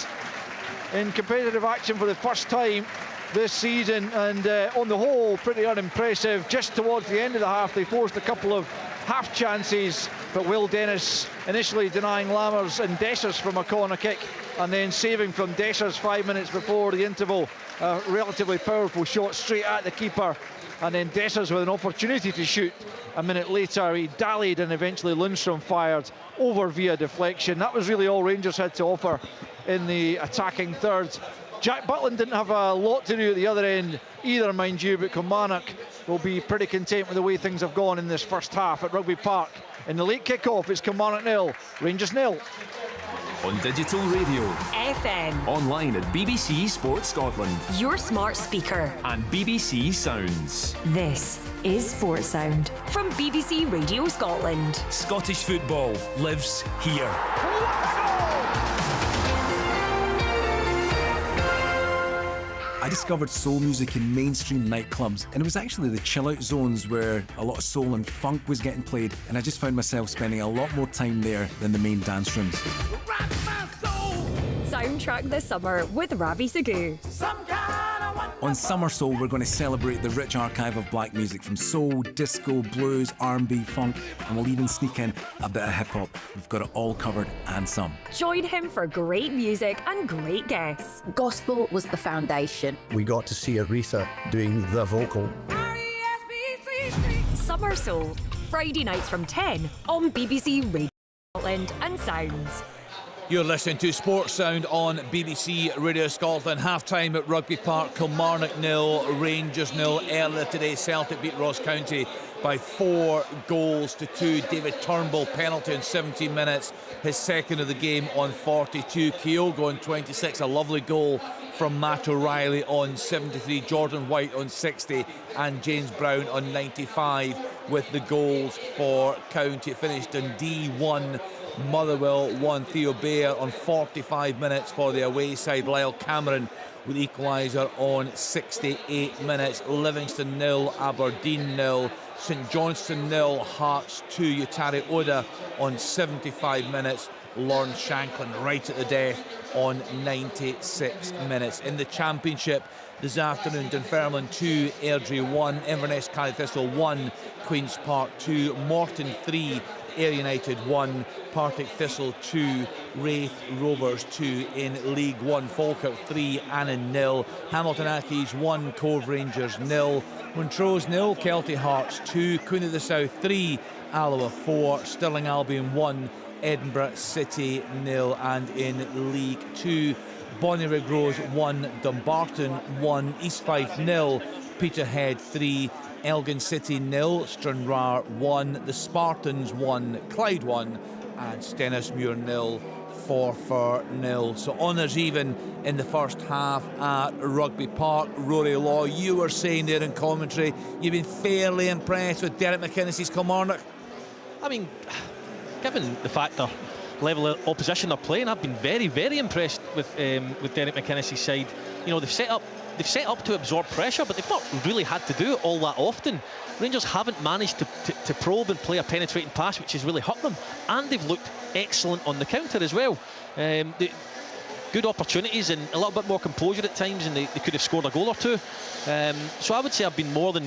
in competitive action for the first time this season, and on the whole pretty unimpressive. Just towards the end of the half they forced a couple of half chances, but Will Dennis initially denying Lammers and Dessers from a corner kick, and then saving from Dessers 5 minutes before the interval. A relatively powerful shot straight at the keeper, and then Dessers with an opportunity to shoot a minute later. He dallied, and eventually Lundstrom fired over via deflection. That was really all Rangers had to offer in the attacking third. Jack Butland didn't have a lot to do at the other end either, mind you, but Kilmarnock will be pretty content with the way things have gone in this first half at Rugby Park. In the late kick-off, it's Kilmarnock 0, Rangers 0. On digital radio, FM, online at BBC Sports Scotland, your smart speaker, and BBC Sounds. This is Sports Sound from BBC Radio Scotland. Scottish football lives here. I discovered soul music in mainstream nightclubs, and it was actually the chill-out zones where a lot of soul and funk was getting played, and I just found myself spending a lot more time there than the main dance rooms. Soundtrack this summer with Ravi Sagoo. On Summer Soul, we're going to celebrate the rich archive of black music from soul, disco, blues, R&B, funk, and we'll even sneak in a bit of hip-hop. We've got it all covered and some. Join him for great music and great guests. Gospel was the foundation. We got to see Aretha doing the vocal. Summer Soul, Friday nights from 10 on BBC Radio Scotland and Sounds. You're listening to Sports Sound on BBC Radio Scotland. Half-time at Rugby Park, Kilmarnock 0, Rangers 0. Earlier today, Celtic beat Ross County by 4 goals to 2. David Turnbull penalty in 17 minutes, his second of the game on 42. Kyogo on 26, a lovely goal from Matt O'Reilly on 73. Jordan White on 60 and James Brown on 95 with the goals for County. It finished in D1. Motherwell 1, Theo Bayer on 45 minutes for the away side. Lyle Cameron with equaliser on 68 minutes. Livingston 0, Aberdeen 0. St Johnstone 0, Hearts 2. Yutari Oda on 75 minutes. Lawrence Shanklin right at the death on 96 minutes. In the Championship this afternoon, Dunfermline 2, Airdrie 1, Inverness Carry Thistle 1, Queen's Park 2, Morton 3, Ayr United 1, Partick Thistle 2, Wraith Rovers 2. In League 1, Falkirk 3, Annan 0, Hamilton Accies 1, Cove Rangers 0, Montrose 0, Kelty Hearts 2, Queen of the South 3, Alloa 4, Stirling Albion 1, Edinburgh City 0. And in League 2, Bonnyrigg Rose 1, Dumbarton 1, East Fife 0, Peterhead 3, Elgin City 0, Stranraer 1, the Spartans 1, Clyde 1, and Stennismuir 0, Forfar 0. So honours even in the first half at Rugby Park. Rory Law, you were saying there in commentary you've been fairly impressed with Derek McInnes's Kilmarnock. I mean, given the fact the level of opposition they're playing, I've been very, very impressed with Derek McInnes's side. You know, they've set up to absorb pressure, but they've not really had to do it all that often. Rangers haven't managed to probe and play a penetrating pass, which has really hurt them, and they've looked excellent on the counter as well. Good opportunities and a little bit more composure at times, and they could have scored a goal or two. So I would say I've been more than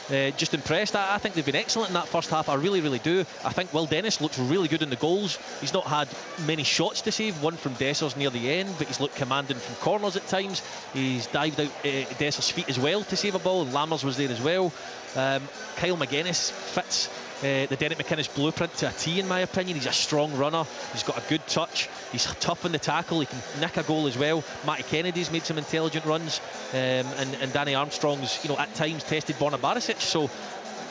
just impressed. I think they've been excellent in that first half. I really, really do. I think Will Dennis looks really good in the goals. He's not had many shots to save, one from Dessers near the end, but he's looked commanding from corners at times. He's dived out Dessers' feet as well to save a ball, and Lammers was there as well. Kyle McGuinness fits the Derek McInnes blueprint to a T, in my opinion. He's a strong runner, he's got a good touch, he's tough in the tackle, he can nick a goal as well. Matty Kennedy's made some intelligent runs, and Danny Armstrong's, you know, at times tested Borna Barisic. So,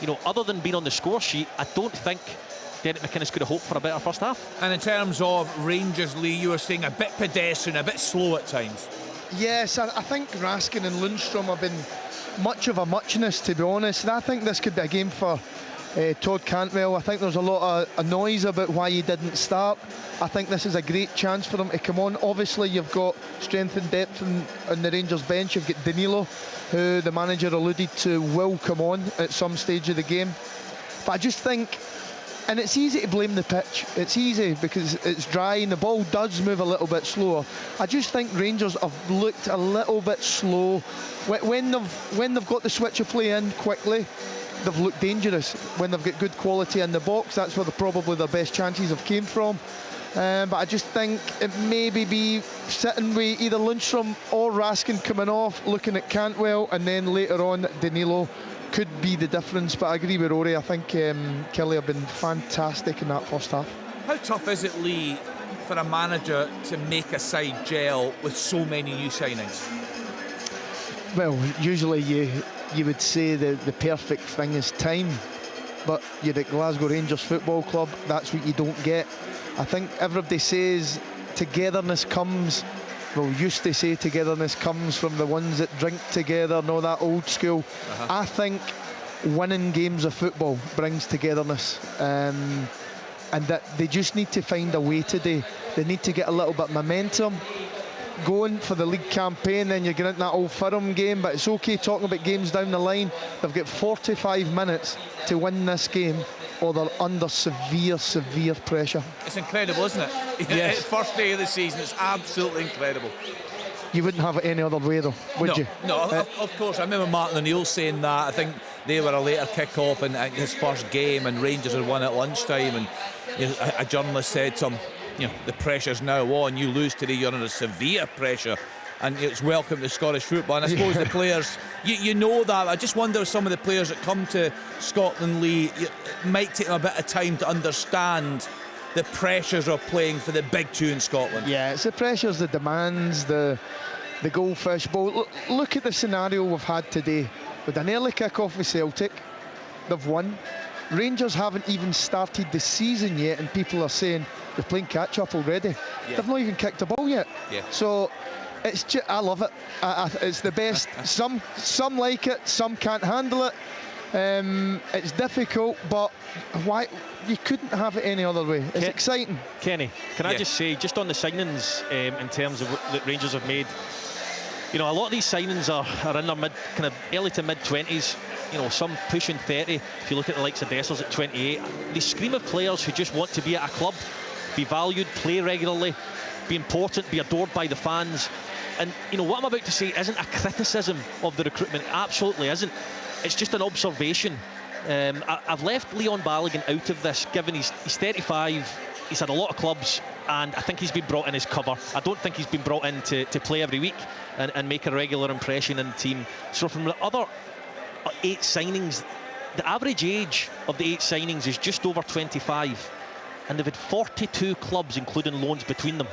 you know, other than being on the score sheet, I don't think Derek McInnes could have hoped for a better first half. And in terms of Rangers, Lee, you were saying a bit pedestrian, a bit slow at times. Yes, I think Raskin and Lundstrom have been much of a muchness, to be honest. And I think this could be a game for Todd Cantwell. I think there's a lot of noise about why he didn't start. I think this is a great chance for him to come on. Obviously, you've got strength and depth on the Rangers bench. You've got Danilo, who the manager alluded to will come on at some stage of the game. But I just think, and it's easy to blame the pitch. It's easy because it's dry and the ball does move a little bit slower. I just think Rangers have looked a little bit slow. When they've got the switch of play in quickly, they've looked dangerous. When they've got good quality in the box, that's where probably their best chances have came from. But I just think it maybe be sitting with either Lundstrom or Raskin coming off, looking at Cantwell, and then later on Danilo could be the difference. But I agree with Rory. I think Kelly have been fantastic in that first half. How tough is it, Lee, for a manager to make a side gel with so many new signings? Well, usually you would say the perfect thing is time, but you're at Glasgow Rangers Football Club, that's what you don't get. I think everybody says togetherness comes, well, used to say togetherness comes from the ones that drink together and all that old school. I think winning games of football brings togetherness, and that they just need to find a way today. They need to get a little bit of momentum going for the league campaign, then you're getting into that Old Firm game. But it's okay talking about games down the line. They've got 45 minutes to win this game, or they're under severe pressure. It's incredible, isn't it? Yes. First day of the season, it's absolutely incredible. You wouldn't have it any other way though, would you? No, of course. I remember Martin O'Neill saying that. I think they were a later kick-off in his first game, and Rangers had won at lunchtime, and you know, a journalist said to him, you know, the pressure's now on, you lose today, you're under severe pressure, and it's welcome to Scottish football. And I suppose the players, you know that. I just wonder if some of the players that come to Scotland, Lee, it might take them a bit of time to understand the pressures of playing for the big two in Scotland. Yeah, it's the pressures, the demands, the goldfish bowl. Look at the scenario we've had today. With an early kick-off with Celtic, they've won. Rangers haven't even started the season yet, and people are saying they're playing catch-up already. Yeah. They've not even kicked a ball yet. Yeah. So it's just, I love it. It's the best. Some like it, some can't handle it. It's difficult, but why? You couldn't have it any other way. It's exciting. Kenny, can I just say, just on the signings in terms of what the Rangers have made, You know, a lot of these signings are in their kind of early to mid-20s. You know, some pushing 30. If you look at the likes of Dessers at 28, they scream of players who just want to be at a club, be valued, play regularly, be important, be adored by the fans. And, you know, what I'm about to say isn't a criticism of the recruitment. It absolutely isn't. It's just an observation. I've left Leon Balogun out of this, given he's 35. He's had a lot of clubs, and I think he's been brought in as cover. I don't think he's been brought in to play every week and make a regular impression in the team. So from the other 8 signings, the average age of the 8 signings is just over 25, and they've had 42 clubs, including loans between them.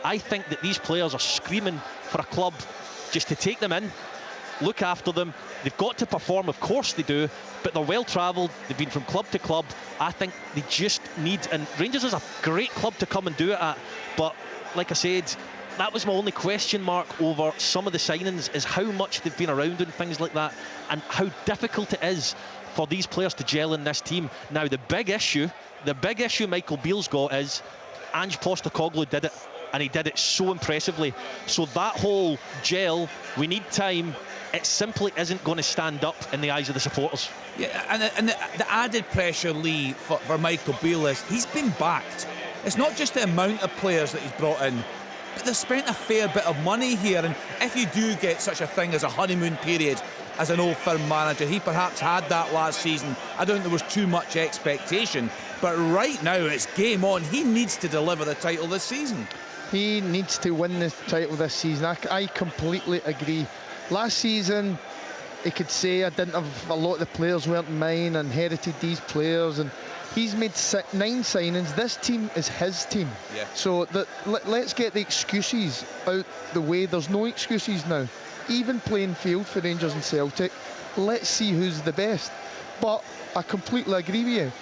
I think that these players are screaming for a club just to take them in, look after them. They've got to perform, of course they do, but they're well travelled. They've been from club to club. I think they just need, and Rangers is a great club to come and do it at, but like I said, that was my only question mark over some of the signings, is how much they've been around and things like that, and how difficult it is for these players to gel in this team. Now the big issue Michael Beale's got is Ange Postecoglou did it, and he did it so impressively. So that whole gel, we need time, it simply isn't going to stand up in the eyes of the supporters. Yeah, and the added pressure, Lee, for Michael Beale is he's been backed. It's not just the amount of players that he's brought in, but they've spent a fair bit of money here. And if you do get such a thing as a honeymoon period as an old firm manager, he perhaps had that last season. I don't think there was too much expectation, but right now it's game on. He needs to deliver the title this season. He needs to win the title this season. I completely agree. Last season, he could say I didn't have a lot of the players weren't mine, and inherited these players, and he's made 9 signings. This team is his team. Yeah. So let's get the excuses out the way. There's no excuses now. Even playing field for Rangers and Celtic. Let's see who's the best. But I completely agree with you.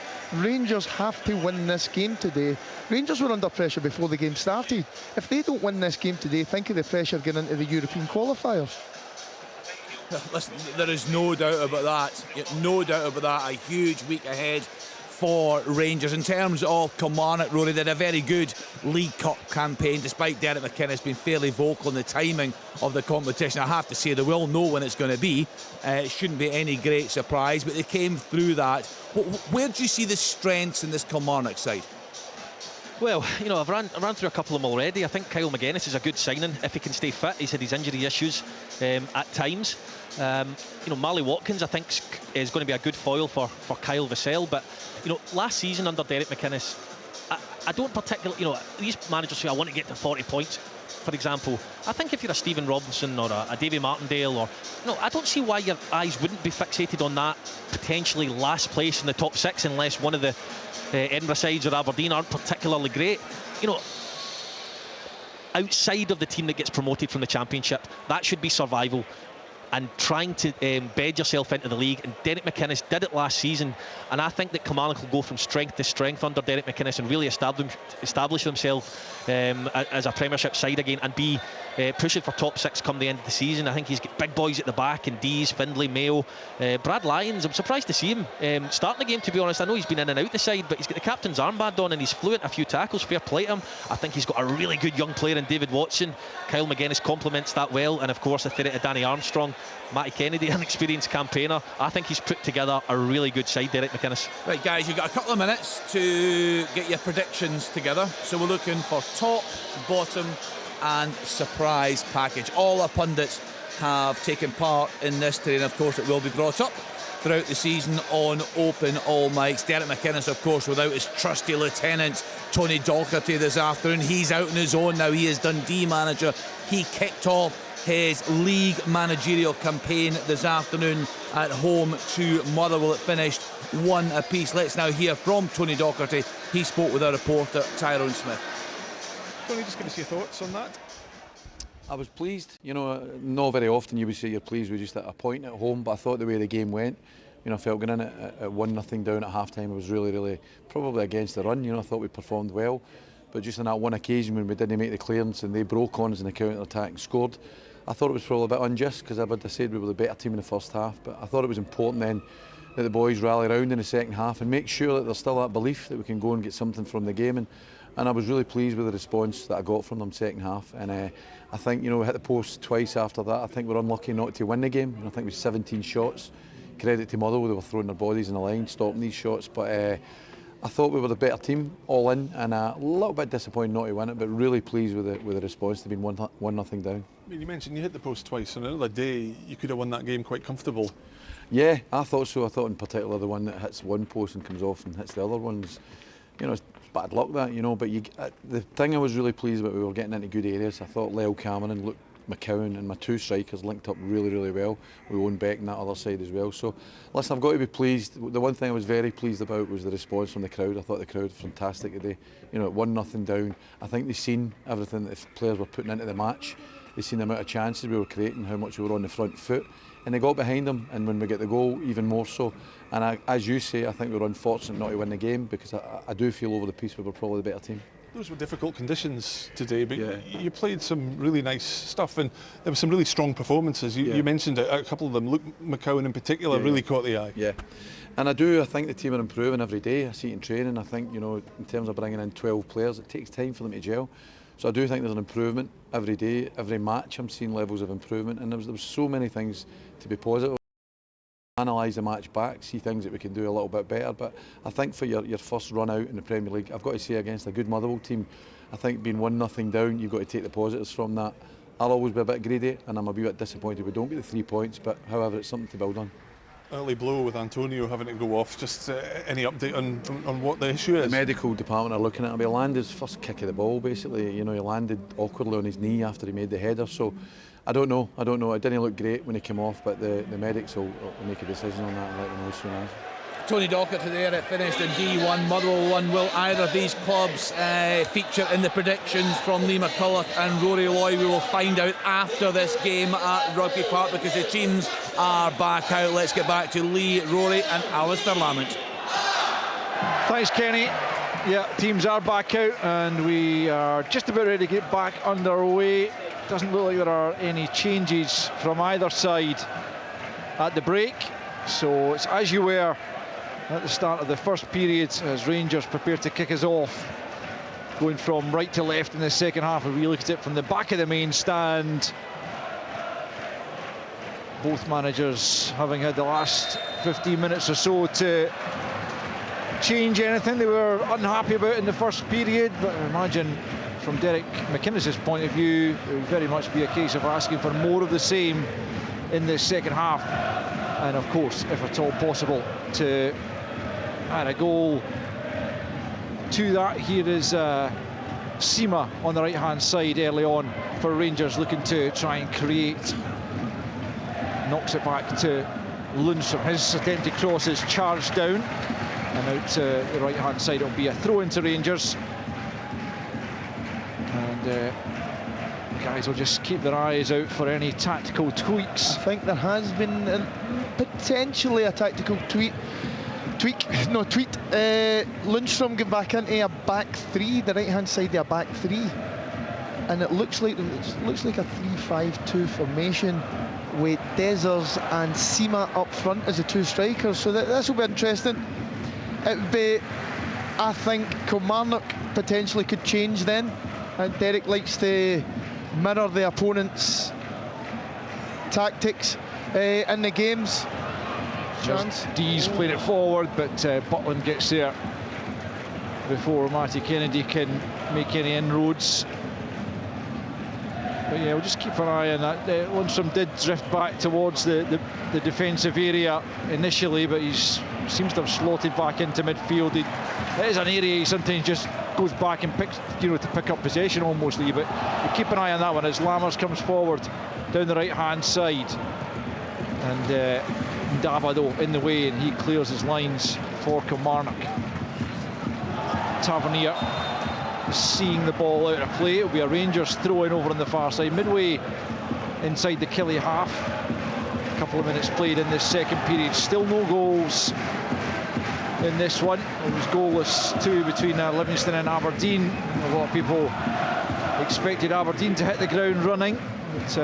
Rangers have to win this game today. Rangers were under pressure before the game started. If they don't win this game today, think of the pressure getting into the European qualifiers. Listen, there is no doubt about that. No doubt about that. A huge week ahead for Rangers. In terms of Kilmarnock, Rory, they had a very good League Cup campaign, despite Derek McInnes being fairly vocal in the timing of the competition. I have to say, they will know when it's going to be. It shouldn't be any great surprise, but they came through that. Where do you see the strengths in this Kilmarnock side? Well, you know, I've ran through a couple of them already. I think Kyle McGuinness is a good signing if he can stay fit. He's had his injury issues at times. You know, Marley Watkins, I think, is going to be a good foil for Kyle Vassell. But, you know, last season under Derek McInnes, I don't particularly, you know, these managers say, I want to get to 40 points, for example. I think if you're a Stephen Robinson or a Davy Martindale, or, you know, I don't see why your eyes wouldn't be fixated on that potentially last place in the top 6, unless one of the Edinburgh sides or Aberdeen aren't particularly great. You know, outside of the team that gets promoted from the Championship, that should be survival and trying to bed yourself into the league. And Derek McInnes did it last season, and I think that Kilmarnock will go from strength to strength under Derek McInnes and really establish themselves as a Premiership side again, and be pushing for top 6 come the end of the season. I think he's got big boys at the back, and Dees, Findlay, Mayo, Brad Lyons. I'm surprised to see him starting the game, to be honest. I know he's been in and out the side, but he's got the captain's armband on and he's fluent a few tackles. Fair play to him. I think he's got a really good young player in David Watson. Kyle McGuinness complements that well, and of course the threat of Danny Armstrong. Matty Kennedy, an experienced campaigner. I think he's put together a really good side, Derek McInnes. Right, guys, you've got a couple of minutes to get your predictions together. So we're looking for top, bottom and surprise package. All our pundits have taken part in this today, and of course it will be brought up throughout the season on Open All Mics. Derek McInnes, of course, without his trusty lieutenant Tony Docherty this afternoon. He's out on his own now. He is Dundee manager. He kicked off his league managerial campaign this afternoon at home to Motherwell. It finished 1 apiece. Let's now hear from Tony Docherty. He spoke with our reporter Tyrone Smith. Tony, just give us your thoughts on that. I was pleased. You know, not very often you would say you're pleased with just a point at home, but I thought the way the game went, you know, I felt going in at 1-0 down at half-time, I was really probably against the run. You know, I thought we performed well, but just on that one occasion when we didn't make the clearance and they broke on us in the counter-attack and scored, I thought it was probably a bit unjust, because I would have said we were the better team in the first half, but I thought it was important then that the boys rally around in the second half and make sure that there's still that belief that we can go and get something from the game. And and I was really pleased with the response that I got from them second half. And I think, you know, we hit the post twice after that. I think we're unlucky not to win the game, and I think we 17 shots. Credit to Motherwell, they were throwing their bodies in the line, stopping these shots, but I thought we were the better team all in, and a little bit disappointed not to win it, but really pleased with the response to being 1-0 down. I mean, you mentioned you hit the post twice, and another day you could have won that game quite comfortable. Yeah, I thought so. I thought in particular the one that hits one post and comes off and hits the other ones, you know, it's bad luck that, you know, but the thing I was really pleased with, we were getting into good areas. I thought Lyle Cameron, Luke McCowan and my two strikers linked up really, really well. We won Beck on that other side as well. So, listen, I've got to be pleased. The one thing I was very pleased about was the response from the crowd. I thought the crowd was fantastic today. You know, 1-0 down. I think they've seen everything that the players were putting into the match. They've seen the amount of chances we were creating, how much we were on the front foot. And they got behind them, and when we get the goal, even more so. And as you say, I think we were unfortunate not to win the game, because I do feel over the piece we were probably the better team. Those were difficult conditions today, but yeah, you played some really nice stuff, and there were some really strong performances. You mentioned a couple of them. Luke McCowan in particular really caught the eye. Yeah, and I think the team are improving every day. I see it in training. I think, you know, in terms of bringing in 12 players, it takes time for them to gel. So I do think there's an improvement every day, every match. I'm seeing levels of improvement, and there was so many things to be positive. Analyse the match back, see things that we can do a little bit better. But I think for your first run out in the Premier League, I've got to say, against a good Motherwell team, I think being 1-0 down, you've got to take the positives from that. I'll always be a bit greedy, and I'm a wee bit disappointed we don't get the 3 points, but however, it's something to build on. Early blow with Antonio having to go off. Just any update on what the issue is? The medical department are looking at him. He landed his first kick of the ball, basically. You know, he landed awkwardly on his knee after he made the header. So I don't know. It didn't look great when he came off, but the medics will make a decision on that and let me know as soon as. Tony Docherty there, it finished in D1, Motherwell 1. Will either of these clubs feature in the predictions from Lee McCulloch and Rory Loy? We will find out after this game at Rugby Park, because the teams are back out. Let's get back to Lee, Rory and Alistair Lamont. Thanks, Kenny. Yeah, teams are back out, and we are just about ready to get back underway. Doesn't look like there are any changes from either side at the break, so it's as you were at the start of the first period, as Rangers prepare to kick us off, going from right to left in the second half. If we look at it from the back of the main stand, both managers having had the last 15 minutes or so to change anything they were unhappy about in the first period. But I imagine from Derek McInnes's point of view, it would very much be a case of asking for more of the same in the second half, and of course, if at all possible, to add a goal to that. Here is Sima on the right hand side early on for Rangers, looking to try and create. Knocks it back to Lundstrom. His attempted cross is charged down, and out to the right hand side. It'll be a throw into Rangers, and guys will just keep their eyes out for any tactical tweaks. I think there has been potentially a tactical tweak. Lundstrom get back into a back three, the right hand side of a back three, and it looks like a 3-5-2 formation with Dessers and Sima up front as the two strikers. So this will be interesting. It'd be, I think, Kilmarnock potentially could change then, and Derek likes to mirror the opponent's tactics in the games. Chance. Dees playing it forward, but Butland gets there before Matty Kennedy can make any inroads. But yeah, we'll just keep an eye on that. Lundstrom did drift back towards the defensive area initially, but he seems to have slotted back into midfield. It is an area he sometimes just goes back and picks, to pick up possession almost, Lee. But we'll keep an eye on that one as Lammers comes forward down the right hand side, and Ndaba though in the way, and he clears his lines for Kilmarnock. Tavernier seeing the ball out of play. It'll be a Rangers throw in over on the far side, midway inside the Killie half. A couple of minutes played in this second period. Still no goals in this one. It was goalless too between Livingston and Aberdeen. A lot of people expected Aberdeen to hit the ground running, but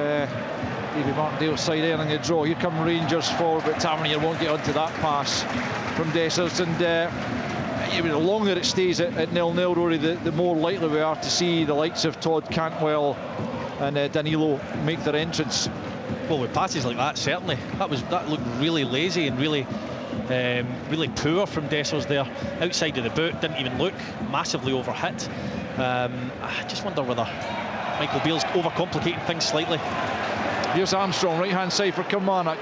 Davy Martindale's side earning a draw. Here come Rangers forward, but Tavernier won't get onto that pass from Dessers, and the longer it stays at 0-0, Rory, the more likely we are to see the likes of Todd Cantwell and Danilo make their entrance. Well, with passes like that, certainly. That looked really lazy and really poor from Dessers there. Outside of the boot, didn't even look, massively overhit. I just wonder whether Michael Beale's overcomplicating things slightly. Here's Armstrong, right hand side for Kilmarnock.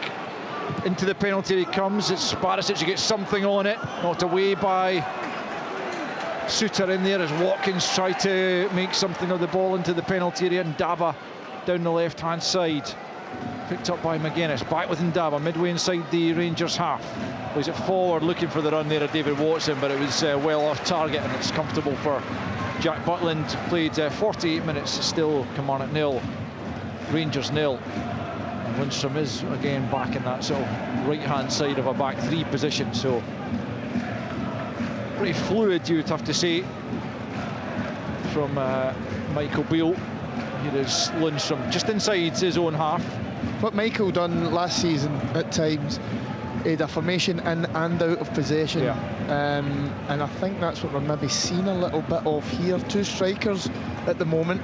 Into the penalty he comes. It's Barisic who gets something on it, knocked away by Suter in there as Watkins tried to make something of the ball into the penalty area, and Daba down the left hand side. Picked up by McGuinness, back with Ndaba, midway inside the Rangers half. Plays it forward, looking for the run there of David Watson, but it was well off target, and it's comfortable for Jack Butland. Played 48 minutes, still Kilmarnock 0, Rangers 0. And Lundstrom is again back in that sort of right hand side of a back three position, so pretty fluid, you would have to say, from Michael Beale. Here is Lundstrom just inside his own half. What Michael done last season at times, he had a formation in and out of possession, and I think that's what we're maybe seeing a little bit of here. Two strikers at the moment,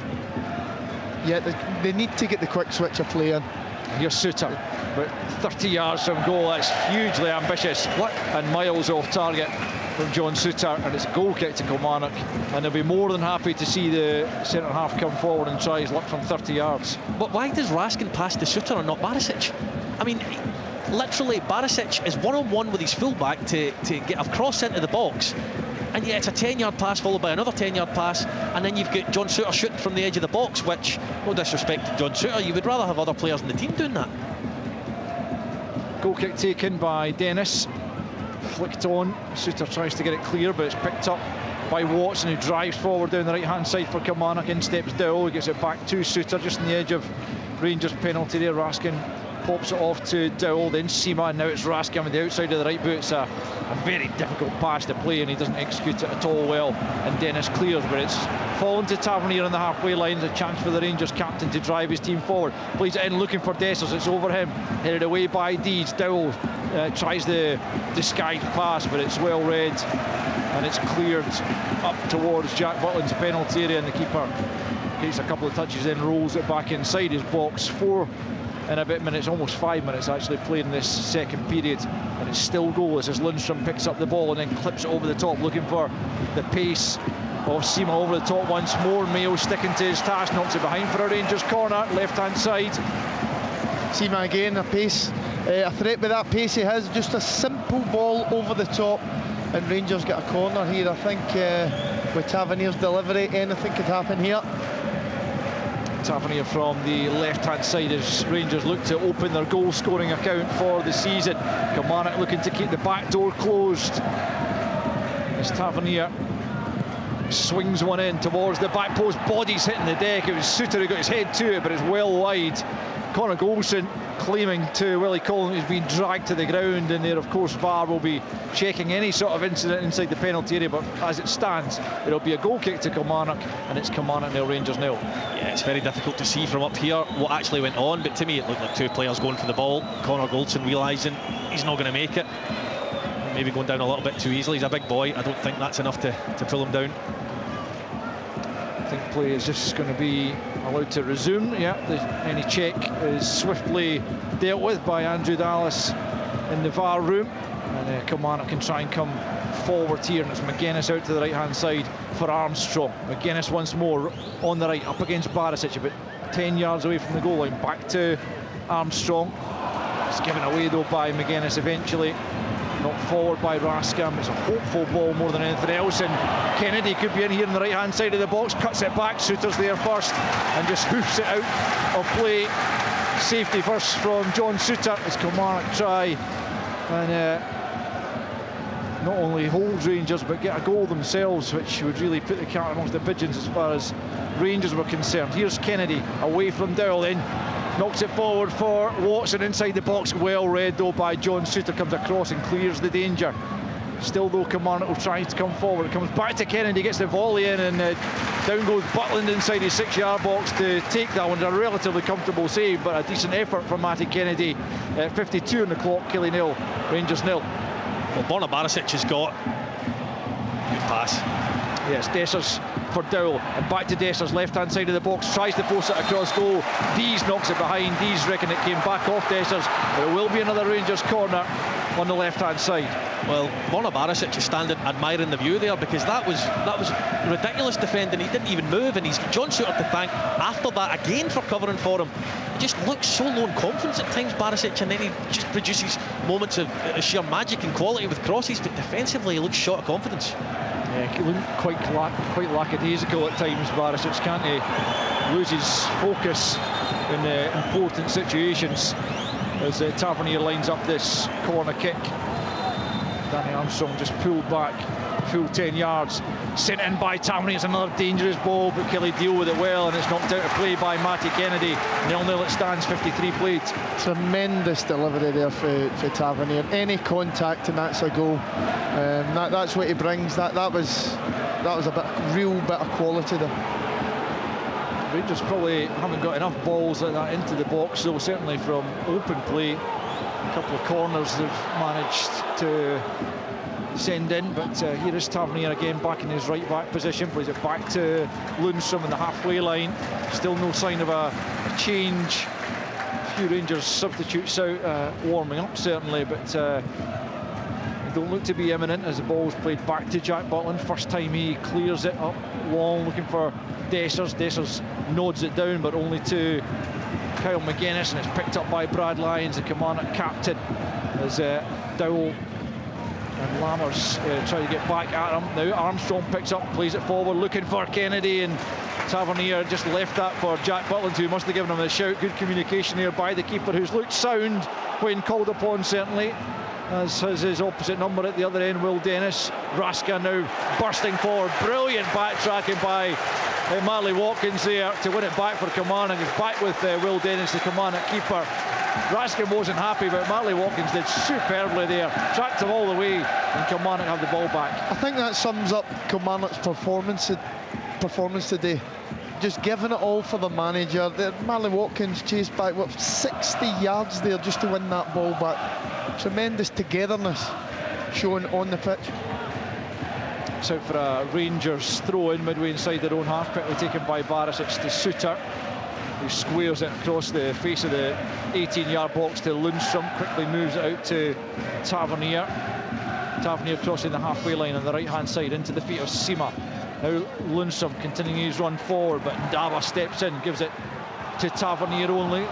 yet they need to get the quick switch of play in. Here's Suter, about 30 yards from goal. That's hugely ambitious and miles off target from John Suter, and it's a goal kick to Kilmarnock, and they'll be more than happy to see the centre half come forward and try his luck from 30 yards. But why does Raskin pass to Suter and not Barisic? I mean, literally Barisic is one-on-one with his fullback to get a cross into the box, and yet it's a 10-yard pass followed by another 10-yard pass, and then you've got John Suter shooting from the edge of the box, which, no disrespect to John Suter, you would rather have other players in the team doing that. Goal kick taken by Dennis, flicked on. Suter tries to get it clear, but it's picked up by Watson, who drives forward down the right hand side for Kilmarnock. In steps Dowell, he gets it back to Suter just on the edge of Rangers penalty there. Raskin pops it off to Dowell, then Sima, and now it's Raskin with the outside of the right boot. It's a very difficult pass to play, and he doesn't execute it at all well, and Dennis clears, but it's fallen to Tavernier on the halfway line. A chance for the Rangers captain to drive his team forward. Plays it in looking for Dessers, it's over him, headed away by Deeds. Dowell tries the disguised pass, but it's well read, and it's cleared up towards Jack Butland's penalty area, and the keeper takes a couple of touches, then rolls it back inside his box. 4 and a bit minutes, almost 5 minutes actually played in this second period, and it's still goalless as Lundstrom picks up the ball and then clips it over the top, looking for the pace of Sima over the top once more. Mayo sticking to his task, knocks it behind for a Rangers corner, left hand side. Sima again, a pace, a threat with that pace he has, just a simple ball over the top, and Rangers get a corner here. I think with Tavernier's delivery, anything could happen here. Tavernier from the left hand side as Rangers look to open their goal scoring account for the season. Kilmarnock looking to keep the back door closed as Tavernier swings one in towards the back post. Body's hitting the deck. It was Suter who got his head to it, but it's well wide. Connor Goldson claiming to Willie Collins he's been dragged to the ground, and there of course VAR will be checking any sort of incident inside the penalty area, but as it stands it'll be a goal kick to Kilmarnock, and it's Kilmarnock 0, Rangers 0. Yeah, it's very difficult to see from up here what actually went on, but to me it looked like two players going for the ball. Connor Goldson realising he's not going to make it, maybe going down a little bit too easily. He's a big boy, I don't think that's enough to pull him down. I think play is just going to be allowed to resume. Any check is swiftly dealt with by Andrew Dallas in the VAR room, and Kilmarnock can try and come forward here, and it's McGuinness out to the right hand side for Armstrong. McGuinness once more on the right, up against Barisic, about 10 yards away from the goal line. Back to Armstrong. It's given away though by McGuinness eventually. Knocked forward by Raskin. It's a hopeful ball more than anything else, and Kennedy could be in here on the right hand side of the box, cuts it back. Suter's there first and just hoofs it out of play. Safety first from John Suter as Kilmarnock try and not only hold Rangers but get a goal themselves, which would really put the cat amongst the pigeons as far as Rangers were concerned. Here's Kennedy away from Dowell, then knocks it forward for Watson inside the box. Well read though by John Suter, comes across and clears the danger. Still though Kilmarnock will try to come forward. It comes back to Kennedy, gets the volley in, and down goes Butland inside his 6-yard box to take that one. A relatively comfortable save, but a decent effort from Matty Kennedy. 52 on the clock, Killie 0, Rangers 0. Well, Borna Barisic has got Good pass. Yes, Dessers for Dowell, and back to Dessers, left-hand side of the box, tries to force it across goal. Dees knocks it behind. Dees reckon it came back off Dessers, but it will be another Rangers corner on the left-hand side. Well, Borna Barisic is standing admiring the view there, because that was ridiculous defending. He didn't even move, and he's John Shooter to thank after that again for covering for him. He just looks so low in confidence at times, Barisic, and then he just produces moments of sheer magic and quality with crosses, but defensively he looks short of confidence. Yeah, he looked quite lackadaisical at times, Barisic, can't he? Loses focus in important situations as Tavernier lines up this corner kick. Danny Armstrong just pulled back, full 10 yards, sent in by Tavernier. It's another dangerous ball, but Kelly deal with it well, and it's knocked out of play by Matty Kennedy. 0-0 it stands, 53 played. Tremendous delivery there for Tavernier. Any contact and that's a goal. That's what he brings. That was a real bit of quality there. Rangers probably haven't got enough balls like that into the box, though, certainly from open play. A couple of corners they've managed to send in, but here is Tavernier again back in his right back position, plays it back to Lundstrom in the halfway line. Still no sign of a change. A few Rangers substitutes out, warming up certainly, but don't look to be imminent as the ball's played back to Jack Butland. First time he clears it up long, looking for Dessers. Dessers nods it down, but only to Kyle McGuinness, and it's picked up by Brad Lyons, the Kilmarnock captain, as Dowell and Lammers try to get back at him. Now Armstrong picks up, plays it forward, looking for Kennedy, and Tavernier just left that for Jack Butland, who must have given him a shout. Good communication there by the keeper, who's looked sound when called upon, certainly, as has his opposite number at the other end, Will Dennis. Raska now bursting forward, brilliant backtracking by Marley Watkins there to win it back for Kilmarnock. He's back with Will Dennis, the Kilmarnock keeper. Raskin wasn't happy, but Marley Watkins did superbly there, tracked him all the way, and Kilmarnock have the ball back. I think that sums up Kilmarnock's performance today. Just giving it all for the manager. Marley Watkins chased back 60 yards there just to win that ball back. Tremendous togetherness shown on the pitch. It's out for a Rangers throw-in midway inside their own half, quickly taken by Barisic to Suter, who squares it across the face of the 18-yard box to Lundstrom, quickly moves it out to Tavernier. Tavernier crossing the halfway line on the right-hand side into the feet of Sima. Now Lundstrom continuing his run forward, but Ndaba steps in, gives it to Tavernier only.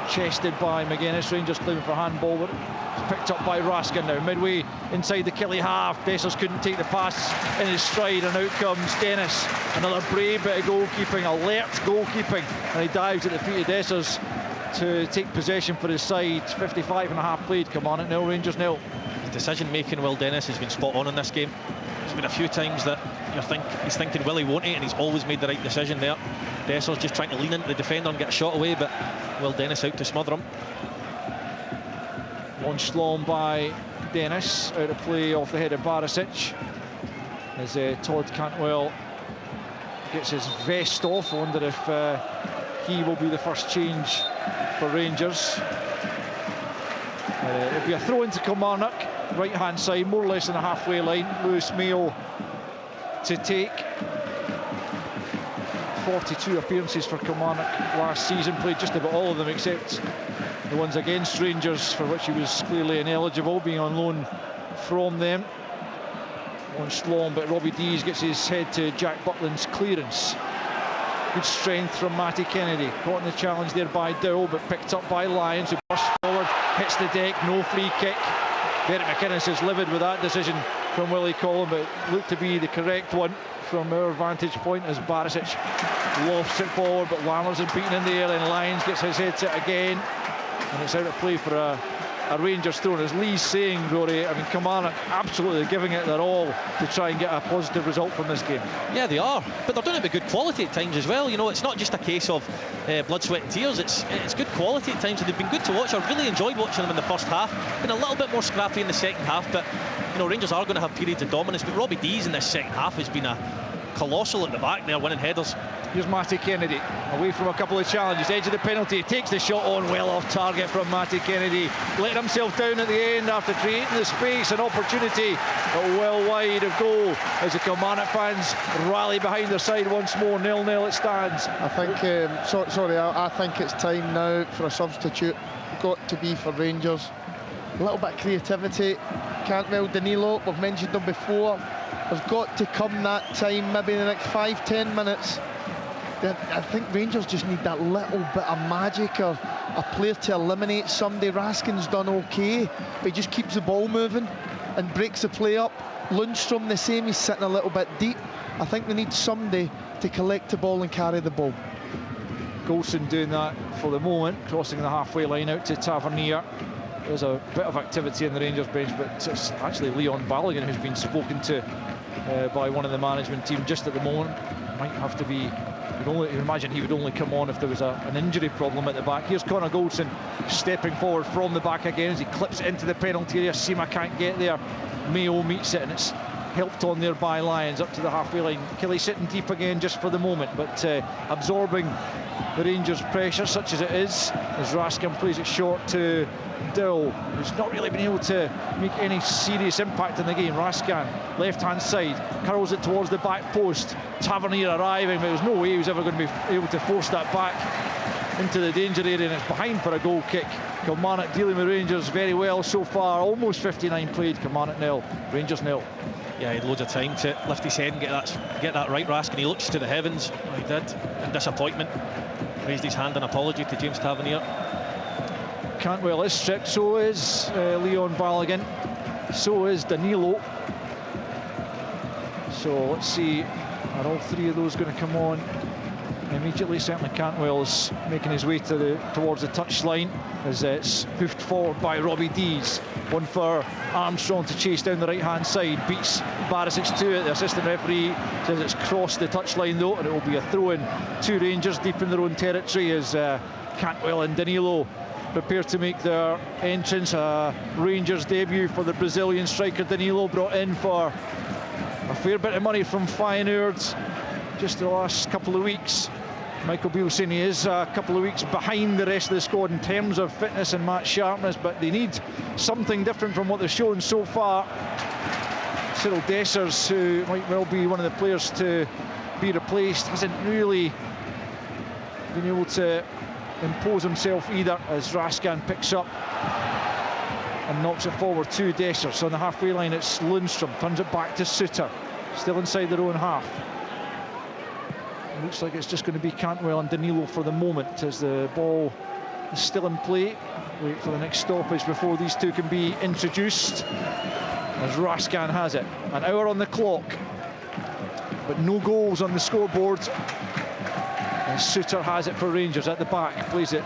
Chested by McGuinness. Rangers claiming for handball, but it's picked up by Raskin now. Midway inside the Killie half. Dessers couldn't take the pass in his stride, and out comes Dennis. Another brave bit of goalkeeping, alert goalkeeping, and he dives at the feet of Dessers to take possession for his side. 55.5 played. Kilmarnock 0, Rangers 0. His decision making, Will Dennis, has been spot on in this game. There's been a few times that he's thinking, will he, won't he, and he's always made the right decision there. Dessers just trying to lean into the defender and get a shot away, but Will Dennis out to smother him. Launched long by Dennis, out of play off the head of Barisic, as Todd Cantwell gets his vest off. I wonder if he will be the first change for Rangers. It'll be a throw into Kilmarnock, right hand side, more or less on the halfway line. Lewis Mayo to take. 42 appearances for Kilmarnock last season, played just about all of them except the ones against Rangers, for which he was clearly ineligible, being on loan from them. Launched long, but Robbie Dees gets his head to Jack Butland's clearance. Good strength from Matty Kennedy, caught in the challenge there by Dowell, but picked up by Lyons, who bursts forward, hits the deck, no free kick. Derek McInnes is livid with that decision from Willie Collum, but it looked to be the correct one from our vantage point, as Barisic lofts it forward, but Lammers is beaten in the air, and Lyons gets his head to it again, and it's out of play for a Rangers throw. As Lee's saying, Rory, I mean, Kilmarnock absolutely giving it their all to try and get a positive result from this game. Yeah, they are, but they're doing it with good quality at times as well. You know, it's not just a case of blood, sweat and tears. It's good quality at times, and they've been good to watch. I really enjoyed watching them in the first half. Been a little bit more scrappy in the second half, but you know, Rangers are going to have periods of dominance. But Robbie Dees in this second half has been a colossal at the back there, winning headers. Here's Matty Kennedy, away from a couple of challenges, edge of the penalty, he takes the shot on, well off target from Matty Kennedy, letting himself down at the end after creating the space and opportunity, but well wide of goal as the Kilmarnock fans rally behind their side once more. 0-0 it stands. I think, I think it's time now for a substitute, got to be for Rangers. A little bit of creativity, Cantwell, Danilo, we've mentioned them before, there's got to come that time, maybe in the next 5-10 minutes. I think Rangers just need that little bit of magic or a player to eliminate somebody. Raskin's done okay, but he just keeps the ball moving and breaks the play up. Lundstrom the same, he's sitting a little bit deep. I think they need somebody to collect the ball and carry the ball. Goldson doing that for the moment, crossing the halfway line out to Tavernier. There's a bit of activity in the Rangers bench, but it's actually Leon Balogun who's been spoken to by one of the management team just at the moment. Might have to be, you'd imagine he would only come on if there was an injury problem at the back. Here's Connor Goldson stepping forward from the back again as he clips it into the penalty area. Sima can't get there. Mayo meets it and it's helped on there by Lyons up to the halfway line. Kelly sitting deep again just for the moment, but absorbing the Rangers' pressure such as it is as Raskin plays it short to Dill, who's not really been able to make any serious impact in the game. Raskin, left-hand side, curls it towards the back post. Tavernier arriving, but there's no way he was ever going to be able to force that back into the danger area, and it's behind for a goal kick. Kilmarnock dealing with Rangers very well so far. Almost 59 played. Kilmarnock 0, Rangers 0. Yeah, he had loads of time to lift his head and get that right, Raskin. He looks to the heavens, he did, in disappointment. Raised his hand in apology to James Tavernier. Cantwell is stripped, so is Leon Balogun, so is Danilo. So let's see, are all three of those going to come on immediately? Certainly Cantwell is making his way towards the touchline as it's hoofed forward by Robbie Dees. One for Armstrong to chase down the right hand side, beats Barisic to it. The assistant referee says it's crossed the touchline though, and it will be a throw in to Rangers deep in their own territory as Cantwell and Danilo prepare to make their entrance. Rangers debut for the Brazilian striker Danilo, brought in for a fair bit of money from Feyenoord just the last couple of weeks. Michael Beale saying he is a couple of weeks behind the rest of the squad in terms of fitness and match sharpness, but they need something different from what they've shown so far. Cyril Dessers, who might well be one of the players to be replaced, hasn't really been able to impose himself either as Raskin picks up and knocks it forward to Dessers. So on the halfway line it's Lundstrom, turns it back to Suter, still inside their own half. It looks like it's just going to be Cantwell and Danilo for the moment as the ball is still in play. Wait for the next stoppage before these two can be introduced as Raskin has it. An hour on the clock, but no goals on the scoreboard. And Suter has it for Rangers at the back, plays it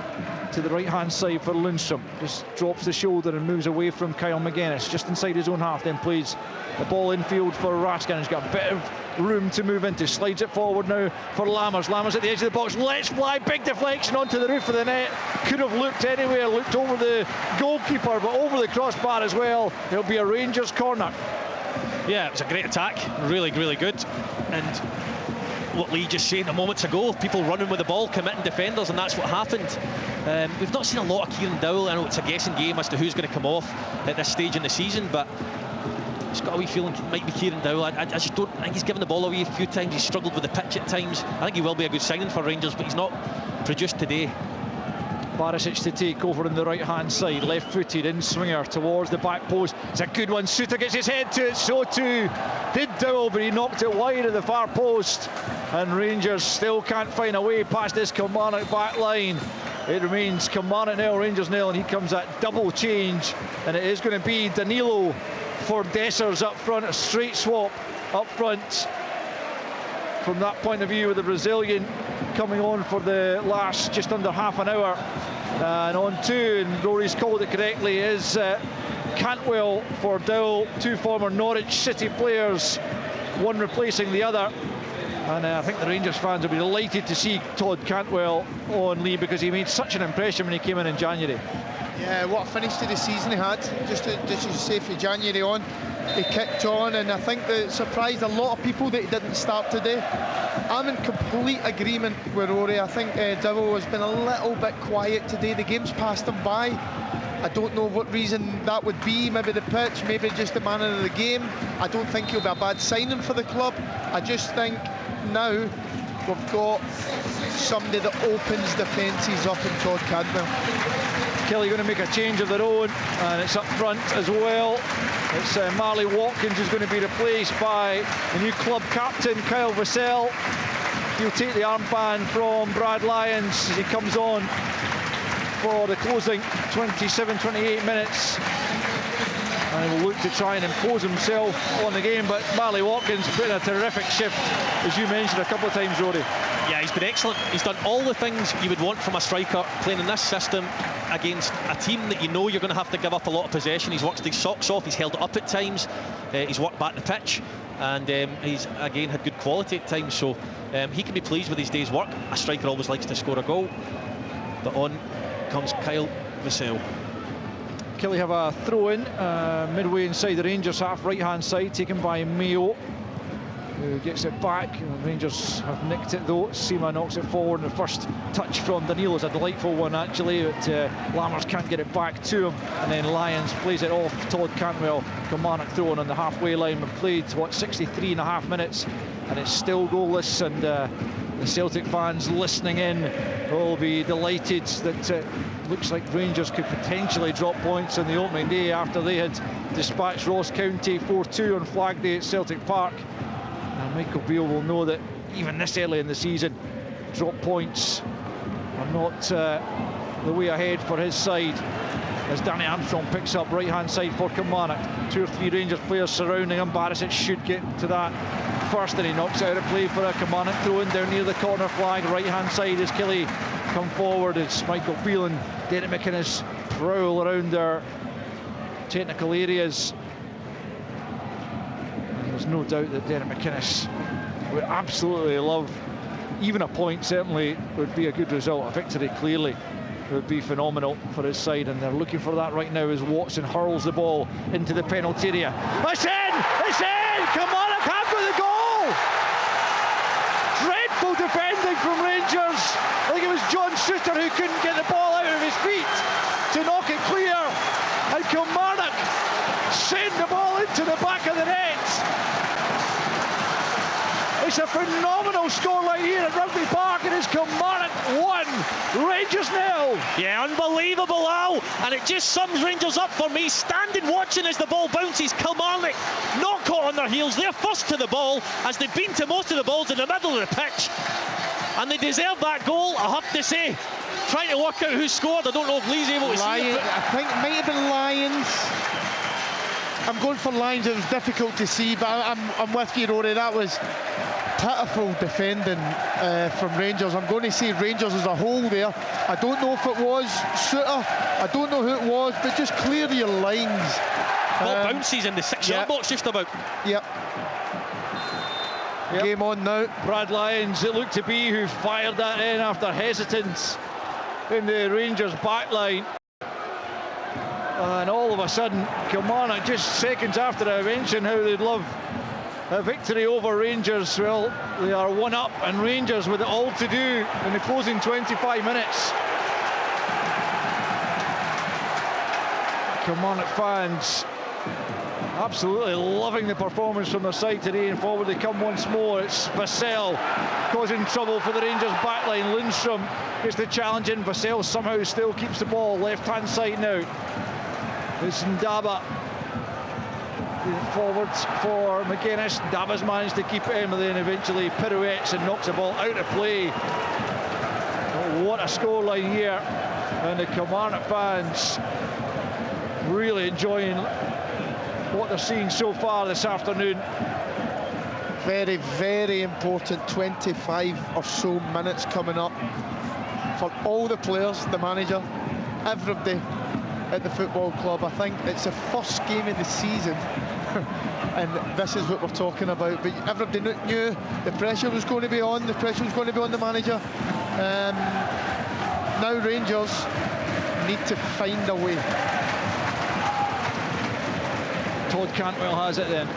to the right hand side for Lundstrom, just drops the shoulder and moves away from Kyle McGuinness just inside his own half, then plays the ball infield for Raskin. He's got a bit of room to move into, slides it forward now for Lammers. Lammers at the edge of the box, lets fly, big deflection onto the roof of the net. Could have looked anywhere, looked over the goalkeeper, but over the crossbar as well. It'll be a Rangers corner. Yeah, it was a great attack, really, really good. And what Lee just said a moments ago, people running with the ball, committing defenders, and that's what happened. We've not seen a lot of Kieran Dowell. I know it's a guessing game as to who's going to come off at this stage in the season, but it's got a wee feeling it might be Kieran Dowell. I just don't think he's given the ball away a few times. He's struggled with the pitch at times. I think he will be a good signing for Rangers, but he's not produced today. Barisic to take over on the right hand side, left footed in swinger towards the back post. It's a good one. Suter gets his head to it, so too did Dowell, but he knocked it wide of the far post, and Rangers still can't find a way past this Kilmarnock back line. It remains Kilmarnock 0, Rangers 0, and he comes at double change, and it is going to be Danilo for Dessers up front. A straight swap up front from that point of view, with the Brazilian coming on for the last just under half an hour. And on two, and Rory's called it correctly, is Cantwell for Dowell, two former Norwich City players, one replacing the other. And I think the Rangers fans will be delighted to see Todd Cantwell on, Lee, because he made such an impression when he came in January. Yeah, what a finish to the season he had. Just to say, from January on, he kicked on, and I think that it surprised a lot of people that he didn't start today. I'm in complete agreement with Rory. I think Dibble has been a little bit quiet today. The game's passed him by. I don't know what reason that would be. Maybe the pitch, maybe just the manner of the game. I don't think he'll be a bad signing for the club. I just think now we've got somebody that opens defences up in Todd Cantwell. Kelly going to make a change of their own, and it's up front as well. It's Marley Watkins who's going to be replaced by the new club captain, Kyle Vassell. He'll take the armband from Brad Lyons as he comes on for the closing 27-28 minutes. And he will look to try and impose himself on the game, but Marley Watkins put in a terrific shift, as you mentioned a couple of times, Rory. Yeah, he's been excellent. He's done all the things you would want from a striker playing in this system against a team that you know you're going to have to give up a lot of possession. He's worked his socks off, he's held it up at times, he's worked back the pitch, and he's again had good quality at times, so he can be pleased with his day's work. A striker always likes to score a goal. But on comes Kyle Vassell. Killie have a throw in midway inside the Rangers half, right hand side, taken by Mayo, who gets it back. Rangers have nicked it though. Seema knocks it forward, and the first touch from Danilo is a delightful one actually, but Lammers can't get it back to him, and then Lyons plays it off Todd Cantwell. Kilmarnock throw in on the halfway line. We've played 63.5 minutes and it's still goalless, and the Celtic fans listening in will be delighted that looks like Rangers could potentially drop points on the opening day after they had dispatched Ross County 4-2 on Flag Day at Celtic Park. And Michael Beale will know that even this early in the season, drop points are not the way ahead for his side, as Danny Armstrong picks up right hand side for Kilmarnock. 2 or 3 Rangers players surrounding him. Barisic should get to that first, and he knocks it out of play for a Kilmarnock throw in down near the corner flag. Right hand side as Killie come forward, as Michael Beale and Derek McInnes prowl around their technical areas. And there's no doubt that Derek McInnes would absolutely love even a point. Certainly would be a good result. A victory clearly would be phenomenal for his side, and they're looking for that right now as Watson hurls the ball into the penalty area. It's in! It's in! Kilmarnock have got the goal! Dreadful defending from Rangers. I think it was John Suter who couldn't get the ball out of his feet to knock it clear, and Kilmarnock send the ball into the back of the net. It's a phenomenal scoreline here at Rugby Park. It is Kilmarnock 1, Rangers 0. Yeah, unbelievable, Al. And it just sums Rangers up for me. Standing watching as the ball bounces. Kilmarnock not caught on their heels. They're first to the ball, as they've been to most of the balls in the middle of the pitch. And they deserve that goal, I have to say. Trying to work out who scored. I don't know if Lee's able to see it. I think it might have been Lyons. I'm going for Lyons. It was difficult to see, but I'm with you, Rory. That was pitiful defending from Rangers. I'm going to say Rangers as a whole there. I don't know if it was Suter, I don't know who it was, but just clear your lines. Ball bounces in the 6-yard box just about. Yep. Game on now. Brad Lyons, it looked to be, who fired that in after hesitance in the Rangers back line. And all of a sudden, Kilmarnock, just seconds after I mentioned how they'd love a victory over Rangers, well, they are 1 up, and Rangers with it all to do in the closing 25 minutes. Kilmarnock fans absolutely loving the performance from their side today, and forward they come once more. It's Vassell causing trouble for the Rangers backline. Lundstrom gets the challenge in. Vassell somehow still keeps the ball left hand side now. It's Ndaba forwards for McGuinness. Ndaba's managed to keep it in, but then eventually pirouettes and knocks the ball out of play. Oh, what a scoreline here, and the Kilmarnock fans really enjoying what they're seeing so far this afternoon. Very, very important 25 or so minutes coming up for all the players, the manager, everybody. at the football club. I think it's the first game of the season and this is what we're talking about. But everybody knew the pressure was going to be on, the pressure was going to be on the manager. Now Rangers need to find a way. Todd Cantwell has it then.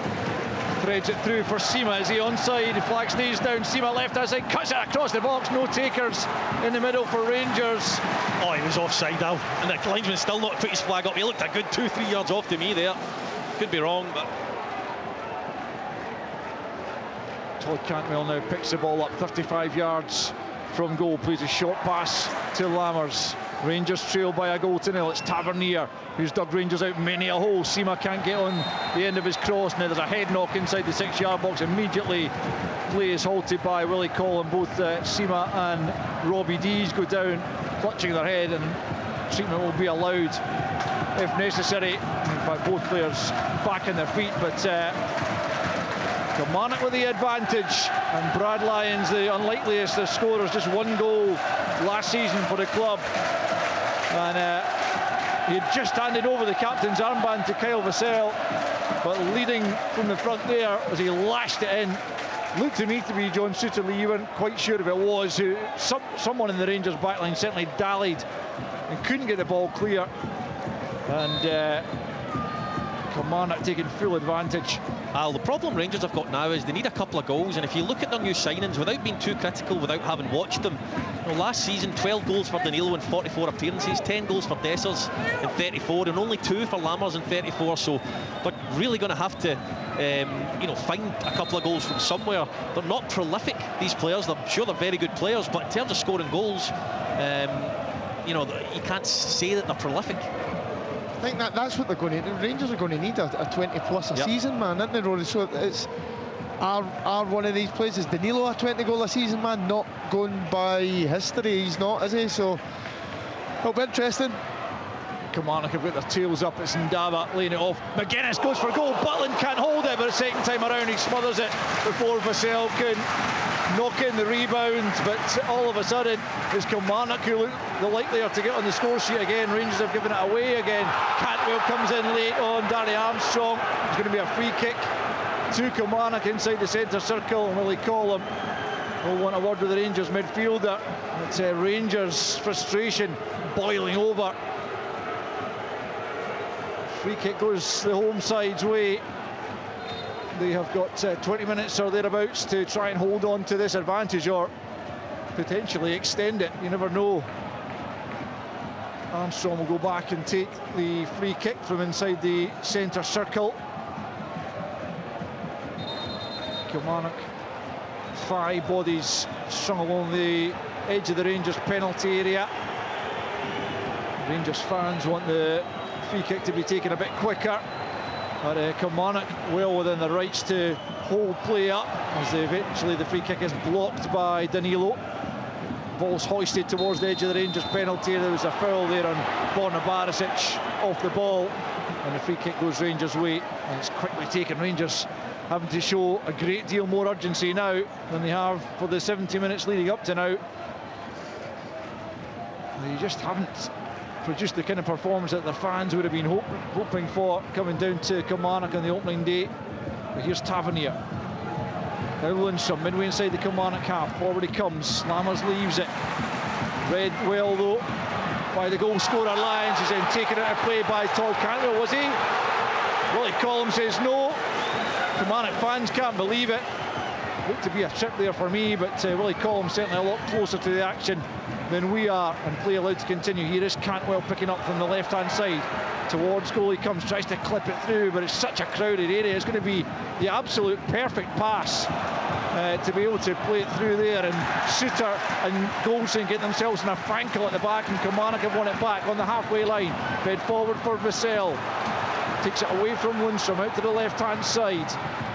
Threads it through for Sima. Is he onside? Flag stays down. Sima left hand side, cuts it across the box. No takers in the middle for Rangers. Oh, he was offside now, and the linesman still not put his flag up. He looked a good 2-3 yards off to me there. Could be wrong, but Todd Cantwell now picks the ball up 35 yards from goal, plays a short pass to Lammers. Rangers trail by a goal to nil. It's Tavernier who's dug Rangers out many a hole. Sima can't get on the end of his cross. Now there's a head knock inside the 6-yard box. Immediately play is halted by Willie Collum. Both Sima and Robbie Dees go down clutching their head, and treatment will be allowed if necessary. In fact, both players back on their feet, but Kilmarnock with the advantage, and Brad Lyons the unlikeliest of scorers, just one goal last season for the club, and he had just handed over the captain's armband to Kyle Vassell, but leading from the front there as he lashed it in. Looked to me to be John Sutterlee. You weren't quite sure if it was. Someone in the Rangers backline certainly dallied and couldn't get the ball clear, and Kilmarnock taking full advantage. Al, the problem Rangers have got now is they need a couple of goals, and if you look at their new signings, without being too critical, without having watched them, last season 12 goals for Danilo in 44 appearances, 10 goals for Dessers in 34, and only 2 for Lammers in 34. So they're really going to have to find a couple of goals from somewhere. They're not prolific, these players. I'm sure they're very good players, but in terms of scoring goals, you can't say that they're prolific. I think that's what they're going to need. Rangers are going to need a 20 plus a season, man, isn't they, Rory? So it's are one of these players, is Danilo a 20 goal a season man? Not going by history, he's not, is he? So it'll be interesting. Kilmarnock have got their tails up. It's Ndaba laying it off. McGuinness goes for goal. Butland can't hold it, but the second time around he smothers it before Vassell can knock in the rebound. But all of a sudden it's Kilmarnock who look the likelier to get on the score sheet again. Rangers have given it away again. Cantwell comes in late on Danny Armstrong. It's going to be a free kick to Kilmarnock inside the centre circle, and Willie Collum will want a word with the Rangers midfielder. It's Rangers frustration boiling over. Free kick goes the home side's way. They have got 20 minutes or thereabouts to try and hold on to this advantage, or potentially extend it. You never know. Armstrong will go back and take the free kick from inside the centre circle. Kilmarnock, 5 bodies strung along the edge of the Rangers penalty area. Rangers fans want the free kick to be taken a bit quicker, but Kilmarnock well within their rights to hold play up, as eventually the free kick is blocked by Danilo. Ball's hoisted towards the edge of the Rangers penalty. There was a foul there on Borna Barisic off the ball, and the free kick goes Rangers' way, and it's quickly taken. Rangers having to show a great deal more urgency now than they have for the 70 minutes leading up to now. They just haven't produced the kind of performance that the fans would have been hoping for coming down to Kilmarnock on the opening day. But here's Tavernier. Now Lundstrom, midway inside the Kilmarnock half. Forward he comes. Lammers leaves it. Read well though by the goal scorer Lyons. He's then taken out of play by Todd Cantwell, was he? Willie Collum says no. Kilmarnock fans can't believe it. Looked to be a trip there for me, but Willie Collum certainly a lot closer to the action than we are, and play allowed to continue. Here is Cantwell picking up from the left-hand side. Towards goal he comes, tries to clip it through, but it's such a crowded area. It's going to be the absolute perfect pass to be able to play it through there, and Suter and Goldson get themselves in a frankel at the back, and Kilmarnock have won it back on the halfway line. Fed forward for Vassell. Takes it away from Lundstrom out to the left-hand side.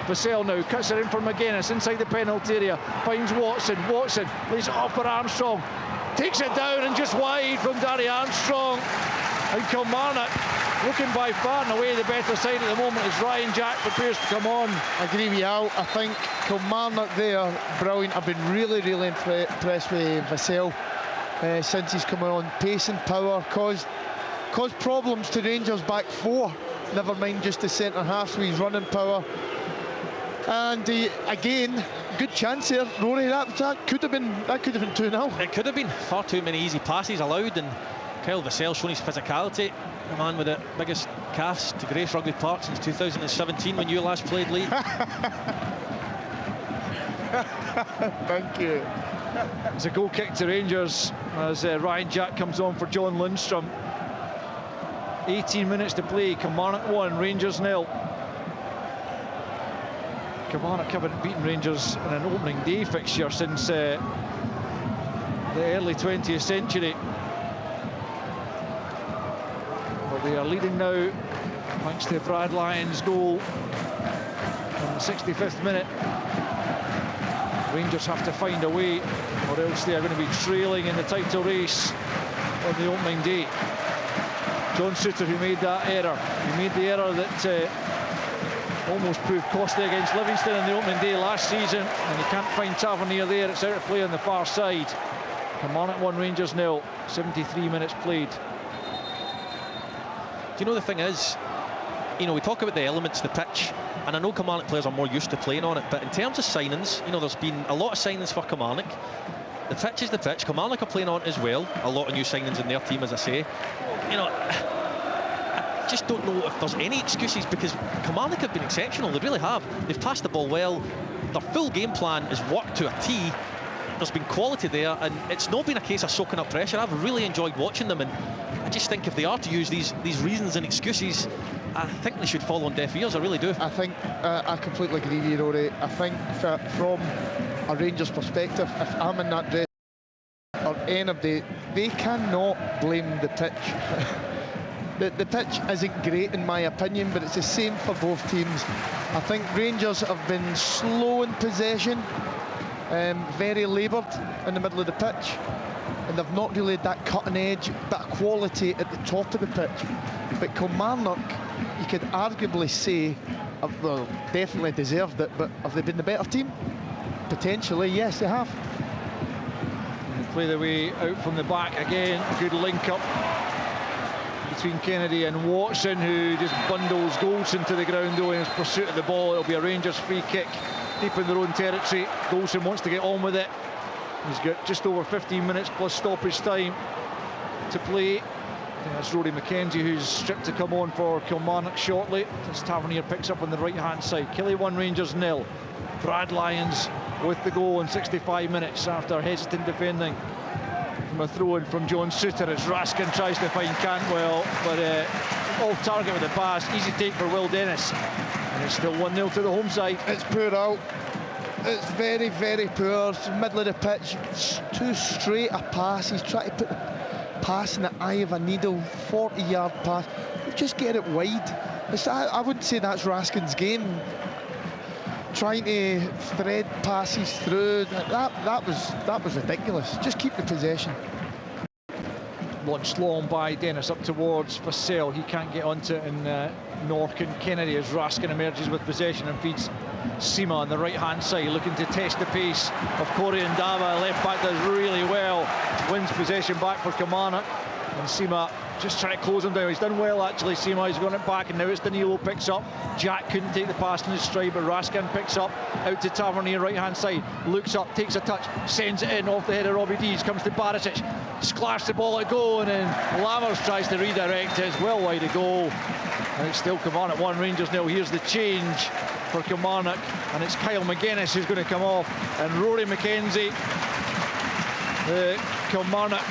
Vassell now cuts it in for McGuinness inside the penalty area. Finds Watson. Watson lays it off for Armstrong. Takes it down and just wide from Danny Armstrong. And Kilmarnock looking by far and away the better side at the moment as Ryan Jack prepares to come on. I agree with you, Al. I think Kilmarnock there, brilliant. I've been really impressed with Vassell since he's come on. Pace and power caused caused problems to Rangers back four, never mind just the centre half with his running power. And again, good chance there, Rory. That could have been 2-0. It could have been. Far too many easy passes allowed, and Kyle Vassell showing his physicality. The man with the biggest calves to grace Rugby Park since 2017 when you last played, Lee. Thank you. It's a goal kick to Rangers as Ryan Jack comes on for John Lundstrom. 18 minutes to play. Kilmarnock 1, Rangers 0. Kilmarnock haven't beaten Rangers in an opening day fixture since the early 20th century. But they are leading now thanks to Brad Lyons' goal in the 65th minute. Rangers have to find a way, or else they are going to be trailing in the title race on the opening day. John Souttar, who made that error, he made the error that almost proved costly against Livingston in the opening day last season, and you can't find Tavernier there. It's out of play on the far side. Kilmarnock 1, Rangers 0, 73 minutes played. Do you know, the thing is, you know, we talk about the elements of the pitch, and I know Kilmarnock players are more used to playing on it, but in terms of signings, you know, there's been a lot of signings for Kilmarnock. The pitch is the pitch. Kilmarnock are playing on it as well. A lot of new signings in their team, as I say. You know, I just don't know if there's any excuses, because Kilmarnock have been exceptional. They really have. They've passed the ball well. Their full game plan is worked to a T. There's been quality there, and it's not been a case of soaking up pressure. I've really enjoyed watching them, and I just think if they are to use these reasons and excuses, I think they should fall on deaf ears. I really do. I think I completely agree with you, Rory. I think from a Rangers perspective, if I'm in that dress or anybody, they cannot blame the pitch. The pitch isn't great in my opinion, but it's the same for both teams. I think Rangers have been slow in possession, very laboured in the middle of the pitch, and they've not really had that cutting edge, bit of quality at the top of the pitch. But Kilmarnock, you could arguably say, well, definitely deserved it, but have they been the better team? Potentially, yes, they have. They play their way out from the back again. Good link up between Kennedy and Watson, who just bundles Goldson to the ground though in his pursuit of the ball. It'll be a Rangers free kick deep in their own territory. Goldson wants to get on with it. He's got just over 15 minutes plus stoppage time to play. I think that's Rory McKenzie who's stripped to come on for Kilmarnock shortly, as Tavernier picks up on the right hand side. Killie 1, Rangers 0. Brad Lyons with the goal in 65 minutes after hesitant defending from a throw-in from John Souttar as Raskin tries to find Cantwell, but off target with the pass. Easy take for Will Dennis, and it's still 1-0 to the home side. It's poor out. It's very, very poor. It's middle of the pitch. It's too straight a pass. He's trying to put the pass in the eye of a needle. 40-yard pass. Just get it wide. I wouldn't say that's Raskin's game. Trying to thread passes through, that was ridiculous. Just keep the possession. Launched long by Dennis up towards Vassell. He can't get onto it, and Nork and Kennedy as Raskin emerges with possession and feeds Sima on the right hand side, looking to test the pace of Corey and Dava. Left back does really well, wins possession back for Kilmarnock, and Sima just trying to close him down. He's done well actually, Sima. He's got it back, and now it's Danilo picks up. Jack couldn't take the pass in his stride, but Raskin picks up out to Tavernier right hand side, looks up, takes a touch, sends it in off the head of Robbie Dees, comes to Barisic, splashed the ball at goal, and then Lammers tries to redirect it. It's well wide of goal, and it's still Kilmarnock 1, Rangers 0. Here's the change for Kilmarnock, and it's Kyle McGuinness who's going to come off, and Rory McKenzie, the Kilmarnock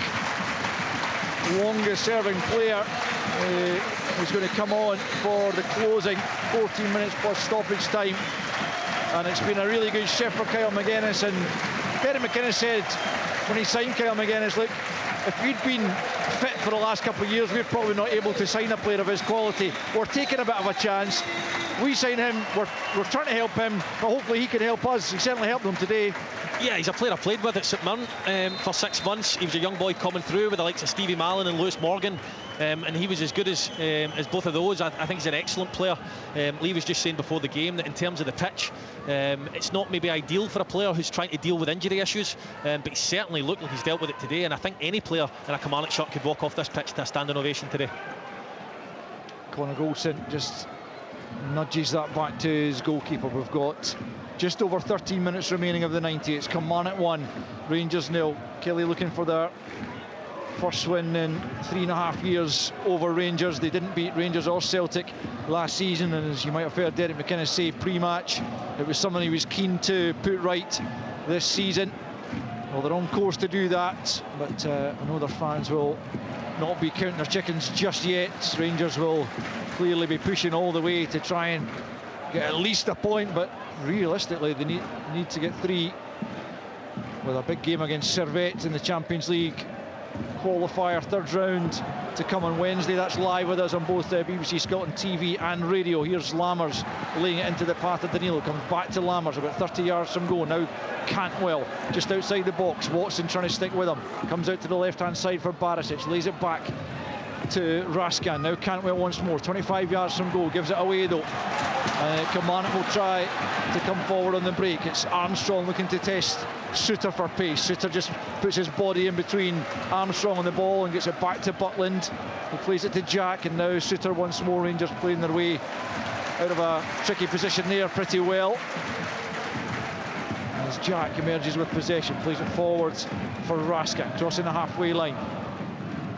longest serving player, is going to come on for the closing 14 minutes plus stoppage time. And it's been a really good shift for Kyle McGuinness, and Terry McInnes said when he signed Kyle McGuinness, look, if we'd been fit for the last couple of years, we're probably not able to sign a player of his quality. We're taking a bit of a chance. We sign him, we're trying to help him, but hopefully he can help us. He certainly helped them today. Yeah, he's a player I played with at St Mirren for 6 months. He was a young boy coming through with the likes of Stevie Mallon and Lewis Morgan, and he was as good as both of those. I think he's an excellent player. Lee was just saying before the game that in terms of the pitch, it's not maybe ideal for a player who's trying to deal with injury issues, but he certainly looked like he's dealt with it today, and I think any player in a Kilmarnock shirt could walk off this pitch to a standing ovation today. Conor Goldson just nudges that back to his goalkeeper. We've got just over 13 minutes remaining of the 90. It's Kilmarnock 1, Rangers 0. Kelly looking for their first win in 3.5 years over Rangers. They didn't beat Rangers or Celtic last season, and as you might have heard Derek McInnes say pre-match, it was something he was keen to put right this season. Well, they're on course to do that, but I know their fans will not be counting their chickens just yet. Rangers will clearly be pushing all the way to try and get at least a point, but realistically they need to get 3 with a big game against Servette in the Champions League qualifier, 3rd round to come on Wednesday. That's live with us on both BBC Scotland TV and radio. Here's Lammers laying it into the path of Danilo, comes back to Lammers about 30 yards from goal. Now Cantwell just outside the box, Watson trying to stick with him, comes out to the left hand side for Barisic, lays it back to Raskan. Now Cantwell once more, 25 yards from goal, gives it away though. Kilmarnock will try to come forward on the break. It's Armstrong looking to test Suter for pace. Suter just puts his body in between Armstrong and the ball and gets it back to Butland, who plays it to Jack, and now Suter once more. Rangers playing their way out of a tricky position there pretty well. As Jack emerges with possession, plays it forwards for Raskan, crossing the halfway line.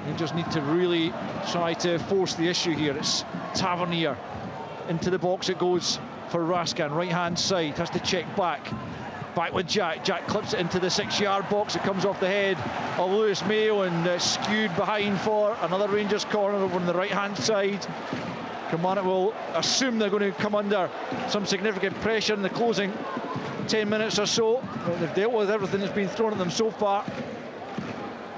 Rangers need to really try to force the issue here. It's Tavernier. Into the box it goes for Raskan, right hand side, has to check back with Jack. Jack clips it into the 6-yard box. It comes off the head of Lewis Mayo and skewed behind for another Rangers corner over on the right hand side. Kilmarnock will assume they're going to come under some significant pressure in the closing 10 minutes or so. They've dealt with everything that's been thrown at them so far.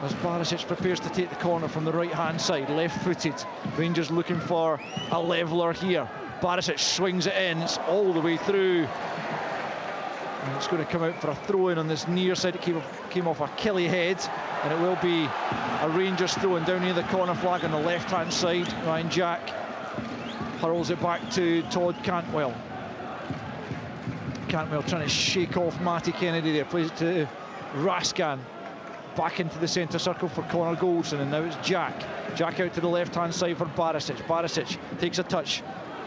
As Barisic prepares to take the corner from the right hand side, left footed. Rangers looking for a leveller here. Barisic swings it in, it's all the way through. And it's going to come out for a throw-in on this near side. It came off a Kelly head, and it will be a Rangers throw-in down near the corner flag on the left-hand side. Ryan Jack hurls it back to Todd Cantwell. Cantwell trying to shake off Matty Kennedy there, plays it to Raskan. Back into the centre circle for Conor Goldson, and now it's Jack. Jack out to the left-hand side for Barisic. Barisic takes a touch,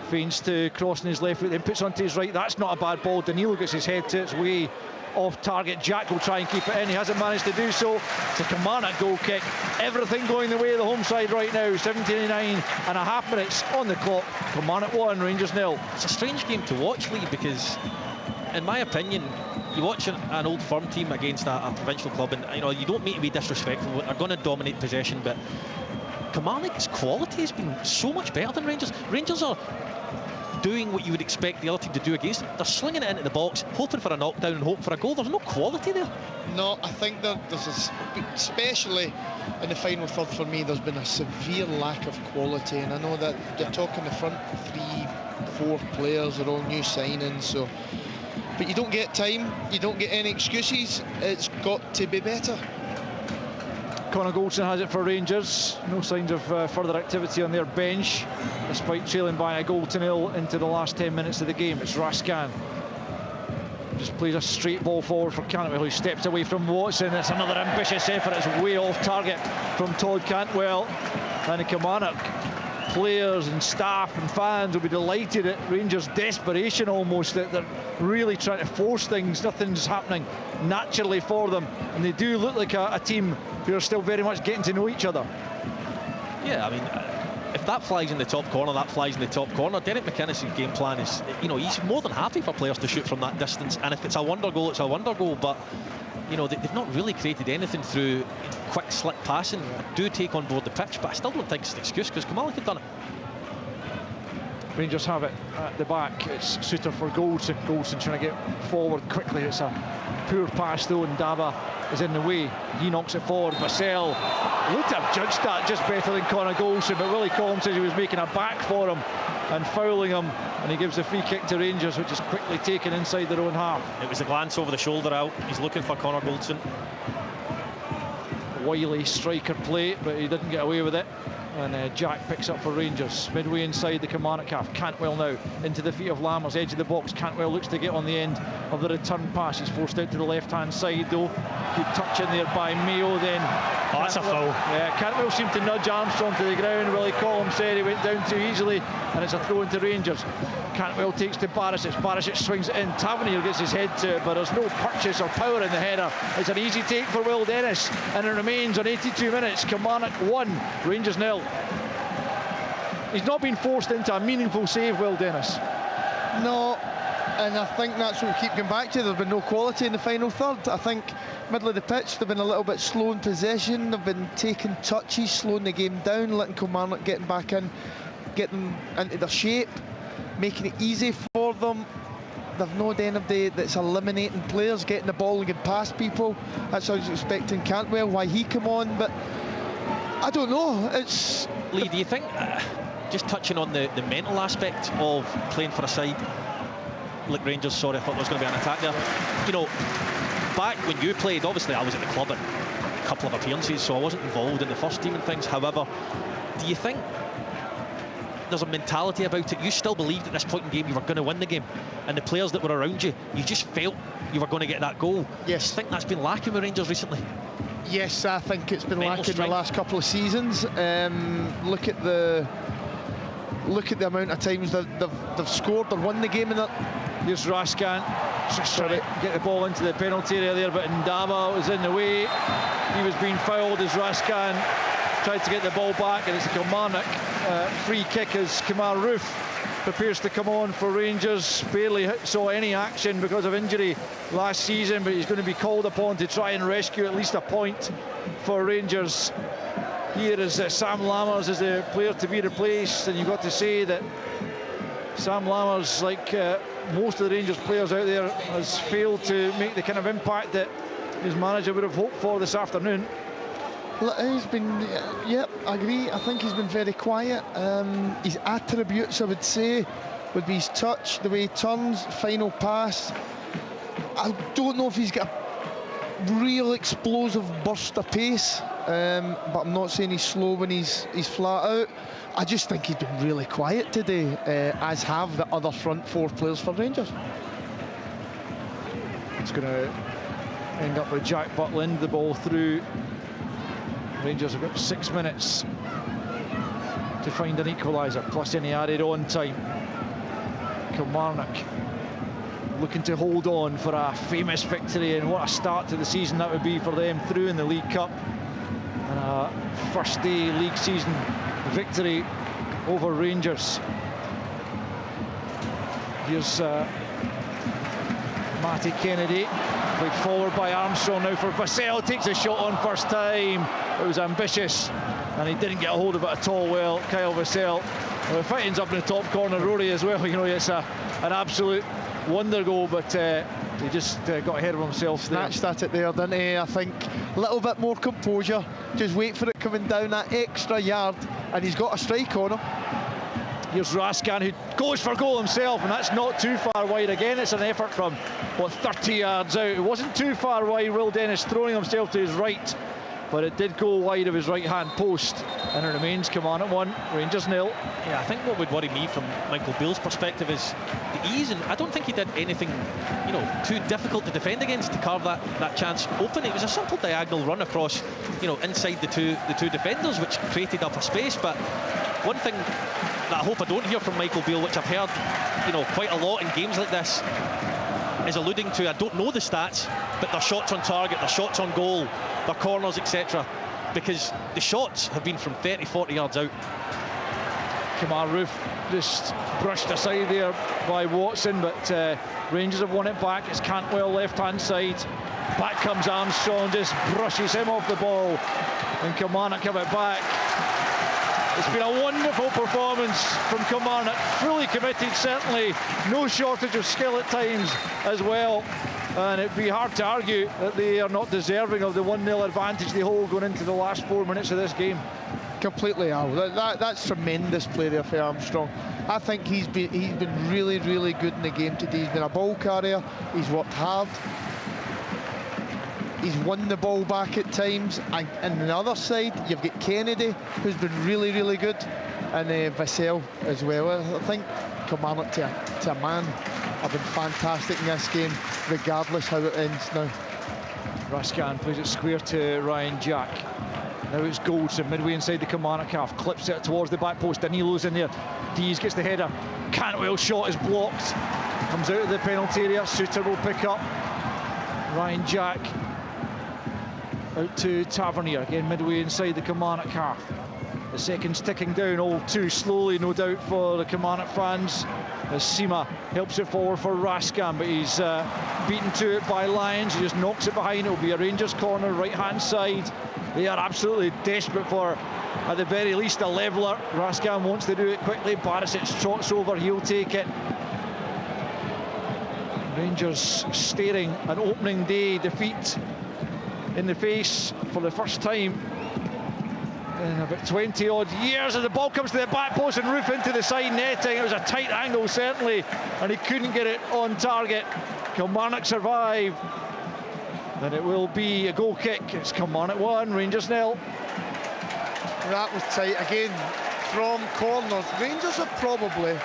feigns to cross on his left foot, then puts onto his right. That's not a bad ball. Danilo gets his head to its way off target. Jack will try and keep it in. He hasn't managed to do so. It's a Kilmarnock goal kick. Everything going the way of the home side right now. 79.5 minutes on the clock. Kilmarnock 1, Rangers 0. It's a strange game to watch, Lee, because in my opinion, you watch an old firm team against a provincial club, and you don't mean to be disrespectful. They're going to dominate possession, but Kilmarnock's quality has been so much better than Rangers. Rangers are doing what you would expect the other team to do against them. They're slinging it into the box, hoping for a knockdown and hoping for a goal. There's no quality there. No, I think there's especially in the final third for me, there's been a severe lack of quality, and I know that you're talking the front 3-4 players are all new signings, so. But you don't get time, you don't get any excuses. It's got to be better. Conor Goldson has it for Rangers. No signs of further activity on their bench, despite trailing by a goal to 0 into the last 10 minutes of the game. It's Raskan. Just plays a straight ball forward for Cantwell, who steps away from Watson. It's another ambitious effort. It's way off target from Todd Cantwell. And the Kilmarnock players and staff and fans will be delighted at Rangers' desperation almost, that they're really trying to force things. Nothing's happening naturally for them, and they do look like a team who are still very much getting to know each other. Yeah, I mean, if that flies in the top corner, that flies in the top corner. Derek McInnes' game plan is, he's more than happy for players to shoot from that distance, and if it's a wonder goal, it's a wonder goal. But they've not really created anything through quick, slick passing. I do take on board the pitch, but I still don't think it's an excuse, because Kilmarnock have done it. Rangers have it at the back. It's Suter for Goldson. Goldson trying to get forward quickly. It's a Poor pass though, and Daba is in the way. He knocks it forward. Vassell looked to have judged that just better than Connor Golson, but Willie Collins says he was making a back for him and fouling him, and he gives the free kick to Rangers, which is quickly taken inside their own half. It was a glance over the shoulder out. He's looking for Connor Goldson. Wily striker play, but he didn't get away with it. And Jack picks up for Rangers. Midway inside the Kilmarnock half. Cantwell now into the feet of Lammers, edge of the box. Cantwell looks to get on the end of the return pass. He's forced out to the left-hand side though. Good touch in there by Mayo then. Oh, that's a foul. Yeah, Cantwell seemed to nudge Armstrong to the ground. Willie Collins said he went down too easily, and it's a throw into Rangers. Cantwell takes to Barisic. Barisic swings it in. Tavernier gets his head to it, but there's no purchase or power in the header. It's an easy take for Will Dennis, and it remains on 82 minutes. Kilmarnock 1, Rangers 0. He's not been forced into a meaningful save, Will Dennis. No, and I think that's what we keep going back to. There's been no quality in the final third. I think middle of the pitch, they've been a little bit slow in possession. They've been taking touches, slowing the game down, letting Kilmarnock getting back in, getting into their shape, making it easy for them. They've no anybody that's eliminating players, getting the ball and getting past people. That's how I was expecting Cantwell, why he come on, but I don't know. It's Lee, do you think, just touching on the mental aspect of playing for a side like Rangers, sorry, I thought there was going to be an attack there. You know, back when you played, obviously I was at the club in a couple of appearances, so I wasn't involved in the first team and things. However, do you think there's a mentality about it? You still believed at this point in the game you were going to win the game, and the players that were around you, you just felt you were going to get that goal. Yes. I think that's been lacking with Rangers recently. Yes, I think it's been Mental lacking strength. the last couple of seasons. Look at the amount of times they've scored or won the game in it. Here's Raskan. Sorry, get the ball into the penalty area there, but Ndama was in the way. He was being fouled as Raskan tried to get the ball back, and it's a Kilmarnock free kick as Kamar Roof prepares to come on for Rangers. Barely saw any action because of injury last season, but he's going to be called upon to try and rescue at least a point for Rangers. Here is Sam Lammers as the player to be replaced, and you've got to say that Sam Lammers, like most of the Rangers players out there, has failed to make the kind of impact that his manager would have hoped for this afternoon. He's been, yep, I agree. I think he's been very quiet. His attributes, I would say, would be his touch, the way he turns, final pass. I don't know if he's got a real explosive burst of pace, but I'm not saying he's slow when he's flat out. I just think he's been really quiet today, as have the other front four players for Rangers. It's going to end up with Jack Butland, the ball through. Rangers have got 6 minutes to find an equaliser, plus any added on time. Kilmarnock looking to hold on for a famous victory, and what a start to the season that would be for them through in the League Cup. And a first day league season victory over Rangers. Here's Matty Kennedy, played forward by Armstrong now for Vassell, takes a shot on first time. It was ambitious, and he didn't get a hold of it at all well, Kyle Vassell. Well, if it ends up in the top corner, Rory as well, you know, it's an absolute wonder goal, but he just got ahead of himself. Snatched at it there, didn't he? I think a little bit more composure, just wait for it coming down that extra yard, and he's got a strike on him. Here's Raskan, who goes for goal himself, and that's not too far wide. Again, it's an effort from, what, 30 yards out. It wasn't too far wide, Will Dennis throwing himself to his right, but it did go wide of his right-hand post, and it remains Kilmarnock 1, Rangers 0. Yeah, I think what would worry me from Michael Beale's perspective is the ease, and I don't think he did anything, you know, too difficult to defend against to carve that chance open. It was a simple diagonal run across, you know, inside the two defenders, which created up a space. But one thing that I hope I don't hear from Michael Beale, which I've heard, you know, quite a lot in games like this, is alluding to, I don't know the stats, but their shots on target, their shots on goal, their corners, etc. Because the shots have been from 30, 40 yards out. Kamar Roof just brushed aside there by Watson, but Rangers have won it back. It's Cantwell left-hand side. Back comes Armstrong, just brushes him off the ball, and Kilmarnock have it back. It's been a wonderful performance from Kilmarnock, fully committed certainly, no shortage of skill at times as well. and it'd be hard to argue that they are not deserving of the 1-0 advantage they hold going into the last 4 minutes of this game. Completely, Al. That's tremendous play there for Armstrong. I think he's been really, really good in the game today. He's been a ball carrier. He's worked hard. He's won the ball back at times. And on the other side, you've got Kennedy, who's been really, really good, and Vassell as well. I think Kilmarnock to a man have been fantastic in this game, regardless how it ends now. Rascan plays it square to Ryan Jack. Now it's Goldson, midway inside the Kilmarnock half, clips it towards the back post. Danilo's in there. Dees gets the header. Cantwell's shot is blocked. Comes out of the penalty area. Suter will pick up. Ryan Jack out to Tavernier, again midway inside the Kilmarnock half. The second's ticking down all too slowly, no doubt, for the Kilmarnock fans, as Sima helps it forward for Rascan, but he's beaten to it by Lyons. He just knocks it behind. It'll be a Rangers corner, right hand side. They are absolutely desperate for, at the very least, a leveller. Rascan wants to do it quickly. Barisic trots over, he'll take it. Rangers staring an opening day defeat in the face for the first time in about 20 odd years, and the ball comes to the back post and Roof into the side netting. It was a tight angle certainly, and he couldn't get it on target. Kilmarnock survive, and it will be a goal kick. It's Kilmarnock 1, Rangers 0. That was tight again from corners. Rangers have probably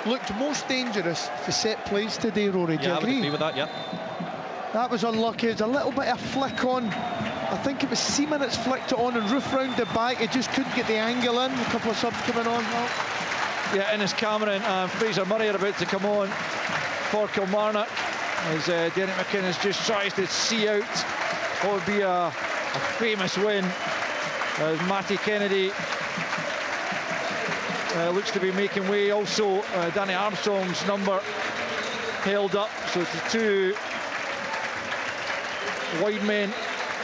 looked most dangerous for set plays today, Rory. Do you agree? I would agree with that, yeah. That was unlucky. There's a little bit of flick on. I think it was Seaman that's flicked it on, and Roof round the back. He just couldn't get the angle in. A couple of subs coming on. Yeah, Innes Cameron and Fraser Murray are about to come on for Kilmarnock, as Derek McInnes just tries to see out what would be a famous win, as Matty Kennedy looks to be making way. Also, Danny Armstrong's number held up, so it's two wide men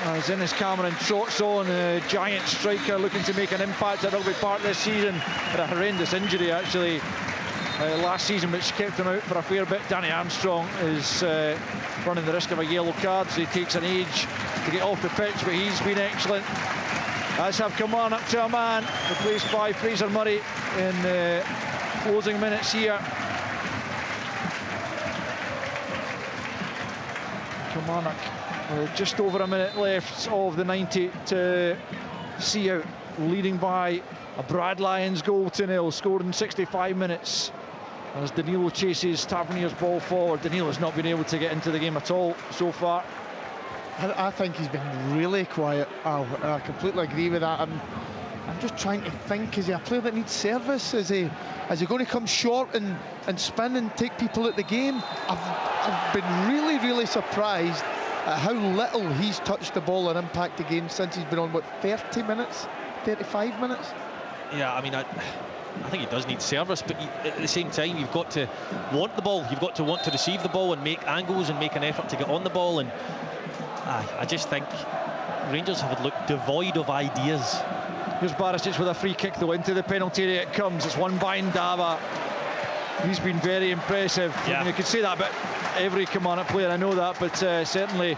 as Innes Cameron trots on, a giant striker looking to make an impact at Rugby Park this season. Had a horrendous injury actually last season, which kept him out for a fair bit. Danny Armstrong is running the risk of a yellow card, so he takes an age to get off the pitch, but he's been excellent. As have Kilmarnock to a man, replaced by Fraser Murray in the closing minutes here. Kilmarnock just over a minute left of the 90 to see out, leading by a Brad Lyons goal to 0, scored in 65 minutes. As Danilo chases Tavernier's ball forward. Danilo's not been able to get into the game at all so far. I think he's been really quiet, Al. I completely agree with that. I'm just trying to think, is he a player that needs service? Is he going to come short and spin and take people at the game? I've been really, really surprised at how little he's touched the ball and impact the game since he's been on, what, 30 minutes? 35 minutes? Yeah, I mean, I think he does need service, but at the same time, you've got to want the ball. You've got to want to receive the ball and make angles and make an effort to get on the ball. And I just think Rangers have looked devoid of ideas. Here's Barisic with a free kick though into the penalty area. It comes. It's won by Ndaba. He's been very impressive. Yeah. I mean, you could say that about every Kilmarnock player, I know that, but certainly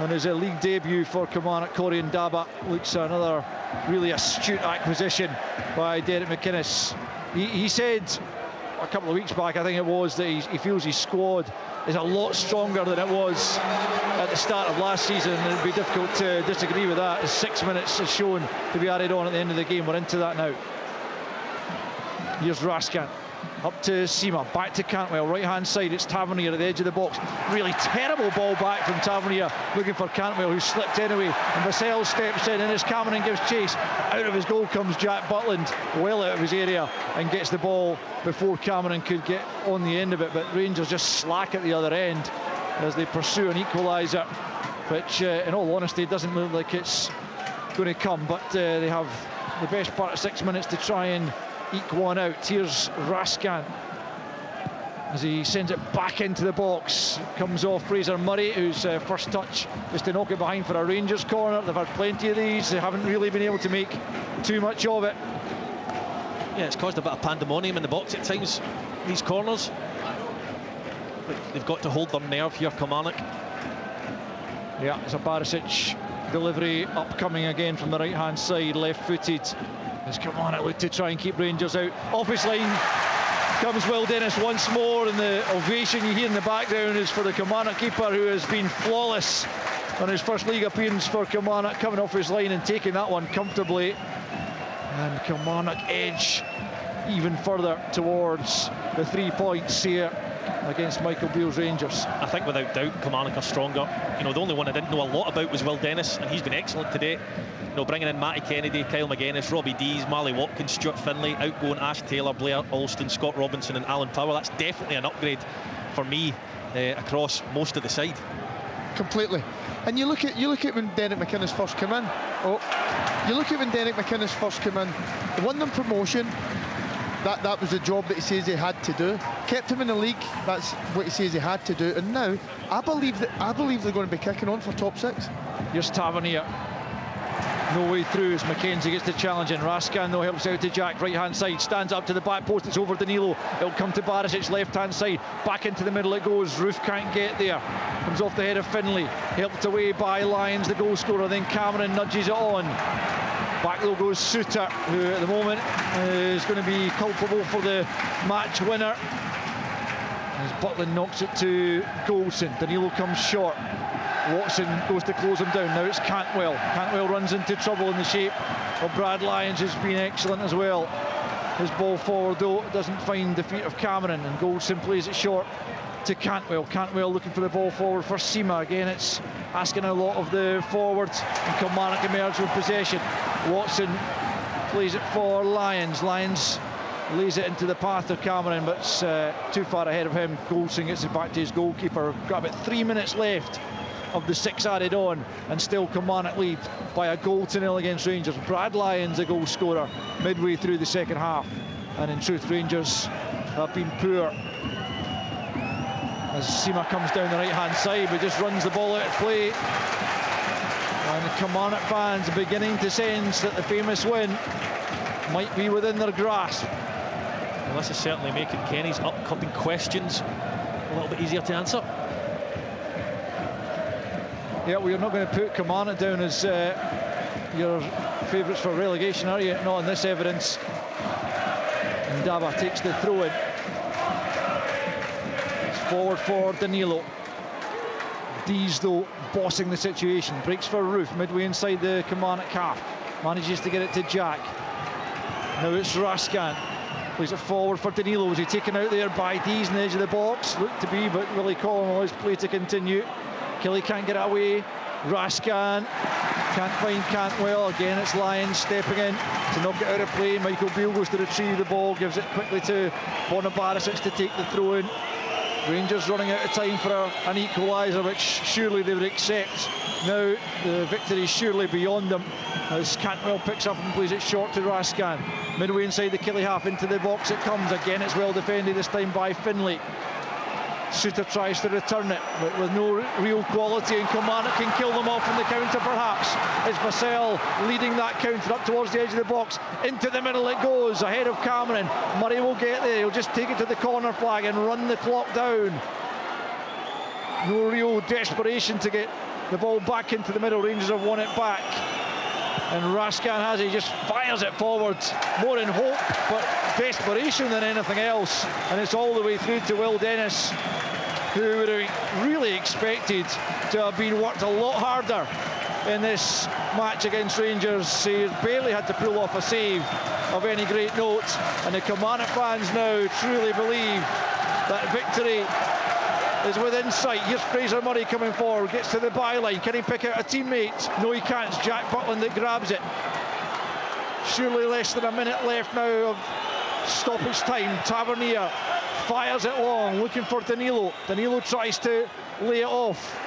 on his league debut for Kilmarnock, Corey Ndaba looks another really astute acquisition by Derek McInnes. He said a couple of weeks back, I think it was, that he feels his squad is a lot stronger than it was at the start of last season, and it'd be difficult to disagree with that, as 6 minutes is shown to be added on at the end of the game. We're into that now. Here's Rascan. Up to Sima, back to Cantwell, right hand side, it's Tavernier at the edge of the box. Really terrible ball back from Tavernier, looking for Cantwell, who slipped anyway, and Vassell steps in, and as Cameron gives chase, out of his goal comes Jack Butland, well out of his area, and gets the ball before Cameron could get on the end of it. But Rangers just slack at the other end as they pursue an equaliser, which in all honesty doesn't look like it's going to come, but they have the best part of 6 minutes to try and eke one out. Here's Rascan as he sends it back into the box. Comes off Fraser Murray, whose first touch is to knock it behind for a Rangers corner. They've had plenty of these. They haven't really been able to make too much of it. Yeah, it's caused a bit of pandemonium in the box at times, these corners. they've got to hold their nerve here, Kilmarnock. Yeah, it's a Barisic delivery upcoming again from the right-hand side, left-footed. As Kilmarnock look to try and keep Rangers out. Off his line comes Will Dennis once more, and the ovation you hear in the background is for the Kilmarnock keeper, who has been flawless on his first league appearance for Kilmarnock, coming off his line and taking that one comfortably. And Kilmarnock edge even further towards the 3 points here against Michael Beale's Rangers. I think without doubt Kilmarnock are stronger. You know, the only one I didn't know a lot about was Will Dennis, and he's been excellent today. You know, bringing in Matty Kennedy, Kyle McGuinness, Robbie Dees, Marley Watkins, Stuart Finlay, outgoing Ash Taylor, Blair Alston, Scott Robinson and Alan Power. That's definitely an upgrade for me across most of the side. Completely. And you look at when Derek McInnes first came in. You look at when Derek McInnes first came in. They won them promotion. That was the job that he says he had to do. Kept him in the league. That's what he says he had to do. And now I believe they're going to be kicking on for top 6. Here's Tavernier. No way through as Mackenzie gets the challenge in. Raskan though helps out to Jack, right hand side, stands up to the back post, it's over Danilo. It'll come to Barisic, left hand side, back into the middle it goes. Roof can't get there, comes off the head of Finlay, helped away by Lyons, the goal scorer. Then Cameron nudges it on. Back though goes Suter, who at the moment is going to be culpable for the match winner, as Butland knocks it to Goldson. Danilo comes short. Watson goes to close him down. Now it's Cantwell. Cantwell runs into trouble in the shape of Brad Lyons, who's been excellent as well. His ball forward though doesn't find the feet of Cameron, and Goldson plays it short to Cantwell. Cantwell looking for the ball forward for Sima. Again, it's asking a lot of the forwards, and Kilmarnock emerge with possession. Watson plays it for Lyons. Lyons lays it into the path of Cameron, but it's too far ahead of him. Goldson gets it back to his goalkeeper. Got about 3 minutes left of the 6 added on, and still Kilmarnock lead by a goal to nil against Rangers. Brad Lyons, a goal scorer midway through the second half, and in truth Rangers have been poor. As Sima comes down the right hand side, but just runs the ball out of play, and the Kilmarnock fans are beginning to sense that the famous win might be within their grasp. Well, this is certainly making Kenny's upcoming questions a little bit easier to answer. Yeah, we're not going to put Kilmarnock down as your favourites for relegation, are you? Not on this evidence. And Dava takes the throw in. It's forward for Danilo. Dees though bossing the situation. Breaks for Roof midway inside the Kilmarnock half. Manages to get it to Jack. Now it's Raskan. Plays it forward for Danilo. Was he taken out there by Dees on the edge of the box? Looked to be, but Willie Collin allows play to continue. Kelly can't get it away. Raskan can't find Cantwell. Again, it's Lyons stepping in to knock it out of play. Michael Beale goes to retrieve the ball, gives it quickly to Borna Barisic to take the throw in. Rangers running out of time for an equaliser, which surely they would accept. Now the victory is surely beyond them, as Cantwell picks up and plays it short to Raskan. Midway inside the Killie half, into the box it comes. Again, it's well defended, this time by Finlay. Suter tries to return it, but with no real quality, and Kilmarnock can kill them off in the counter perhaps. It's Vassell leading that counter up towards the edge of the box. Into the middle it goes, ahead of Cameron. Murray will get there, he'll just take it to the corner flag and run the clock down. No real desperation to get the ball back into the middle. Rangers have won it back. And Raskan has it, he just fires it forward, more in hope but desperation than anything else, and it's all the way through to Will Dennis, who would have really expected to have been worked a lot harder in this match against Rangers. He barely had to pull off a save of any great note, and the Kilmarnock fans now truly believe that victory is within sight. Here's Fraser Murray coming forward, gets to the byline. Can he pick out a teammate? No, he can't. It's Jack Butland that grabs it. Surely less than a minute left now of stoppage time. Tavernier fires it long, looking for Danilo. Danilo tries to lay it off.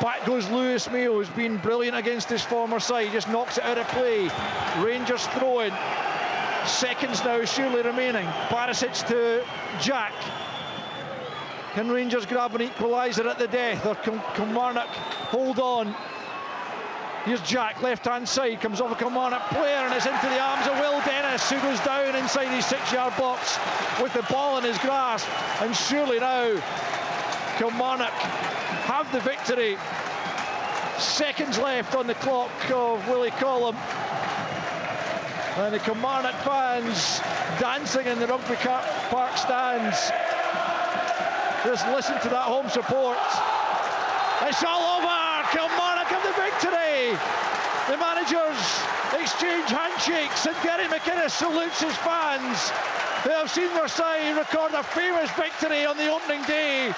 Back goes Lewis Mayo, who's been brilliant against his former side. Just knocks it out of play. Rangers throw in. Seconds now surely remaining. Barisic to Jack. Can Rangers grab an equaliser at the death, or can Kilmarnock hold on? Here's Jack, left-hand side, comes off a Kilmarnock player, and it's into the arms of Will Dennis, who goes down inside his 6-yard box with the ball in his grasp. And surely now Kilmarnock have the victory. Seconds left on the clock of Willie Collum. And the Kilmarnock fans dancing in the Rugby Park stands. Just listen to that home support. It's all over. Kilmarnock have the victory. The managers exchange handshakes and Gary McInnes salutes his fans who have seen their side record a famous victory on the opening day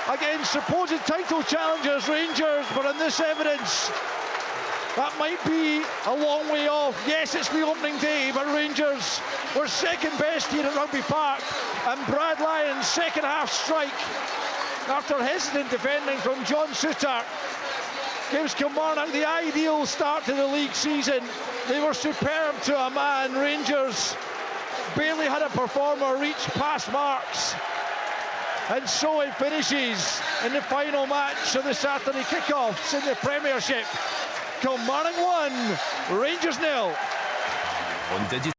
against supposed title challengers Rangers, but in this evidence that might be a long way off. Yes, it's the opening day, but Rangers were second best here at Rugby Park, and Brad Lyon's second half strike after hesitant defending from John Suter gives Kilmarnock the ideal start to the league season. They were superb to a man. Rangers barely had a performer reach past marks. And so it finishes in the final match of the Saturday kickoffs in the Premiership. Kilmarnock 1, Rangers 0. On digital.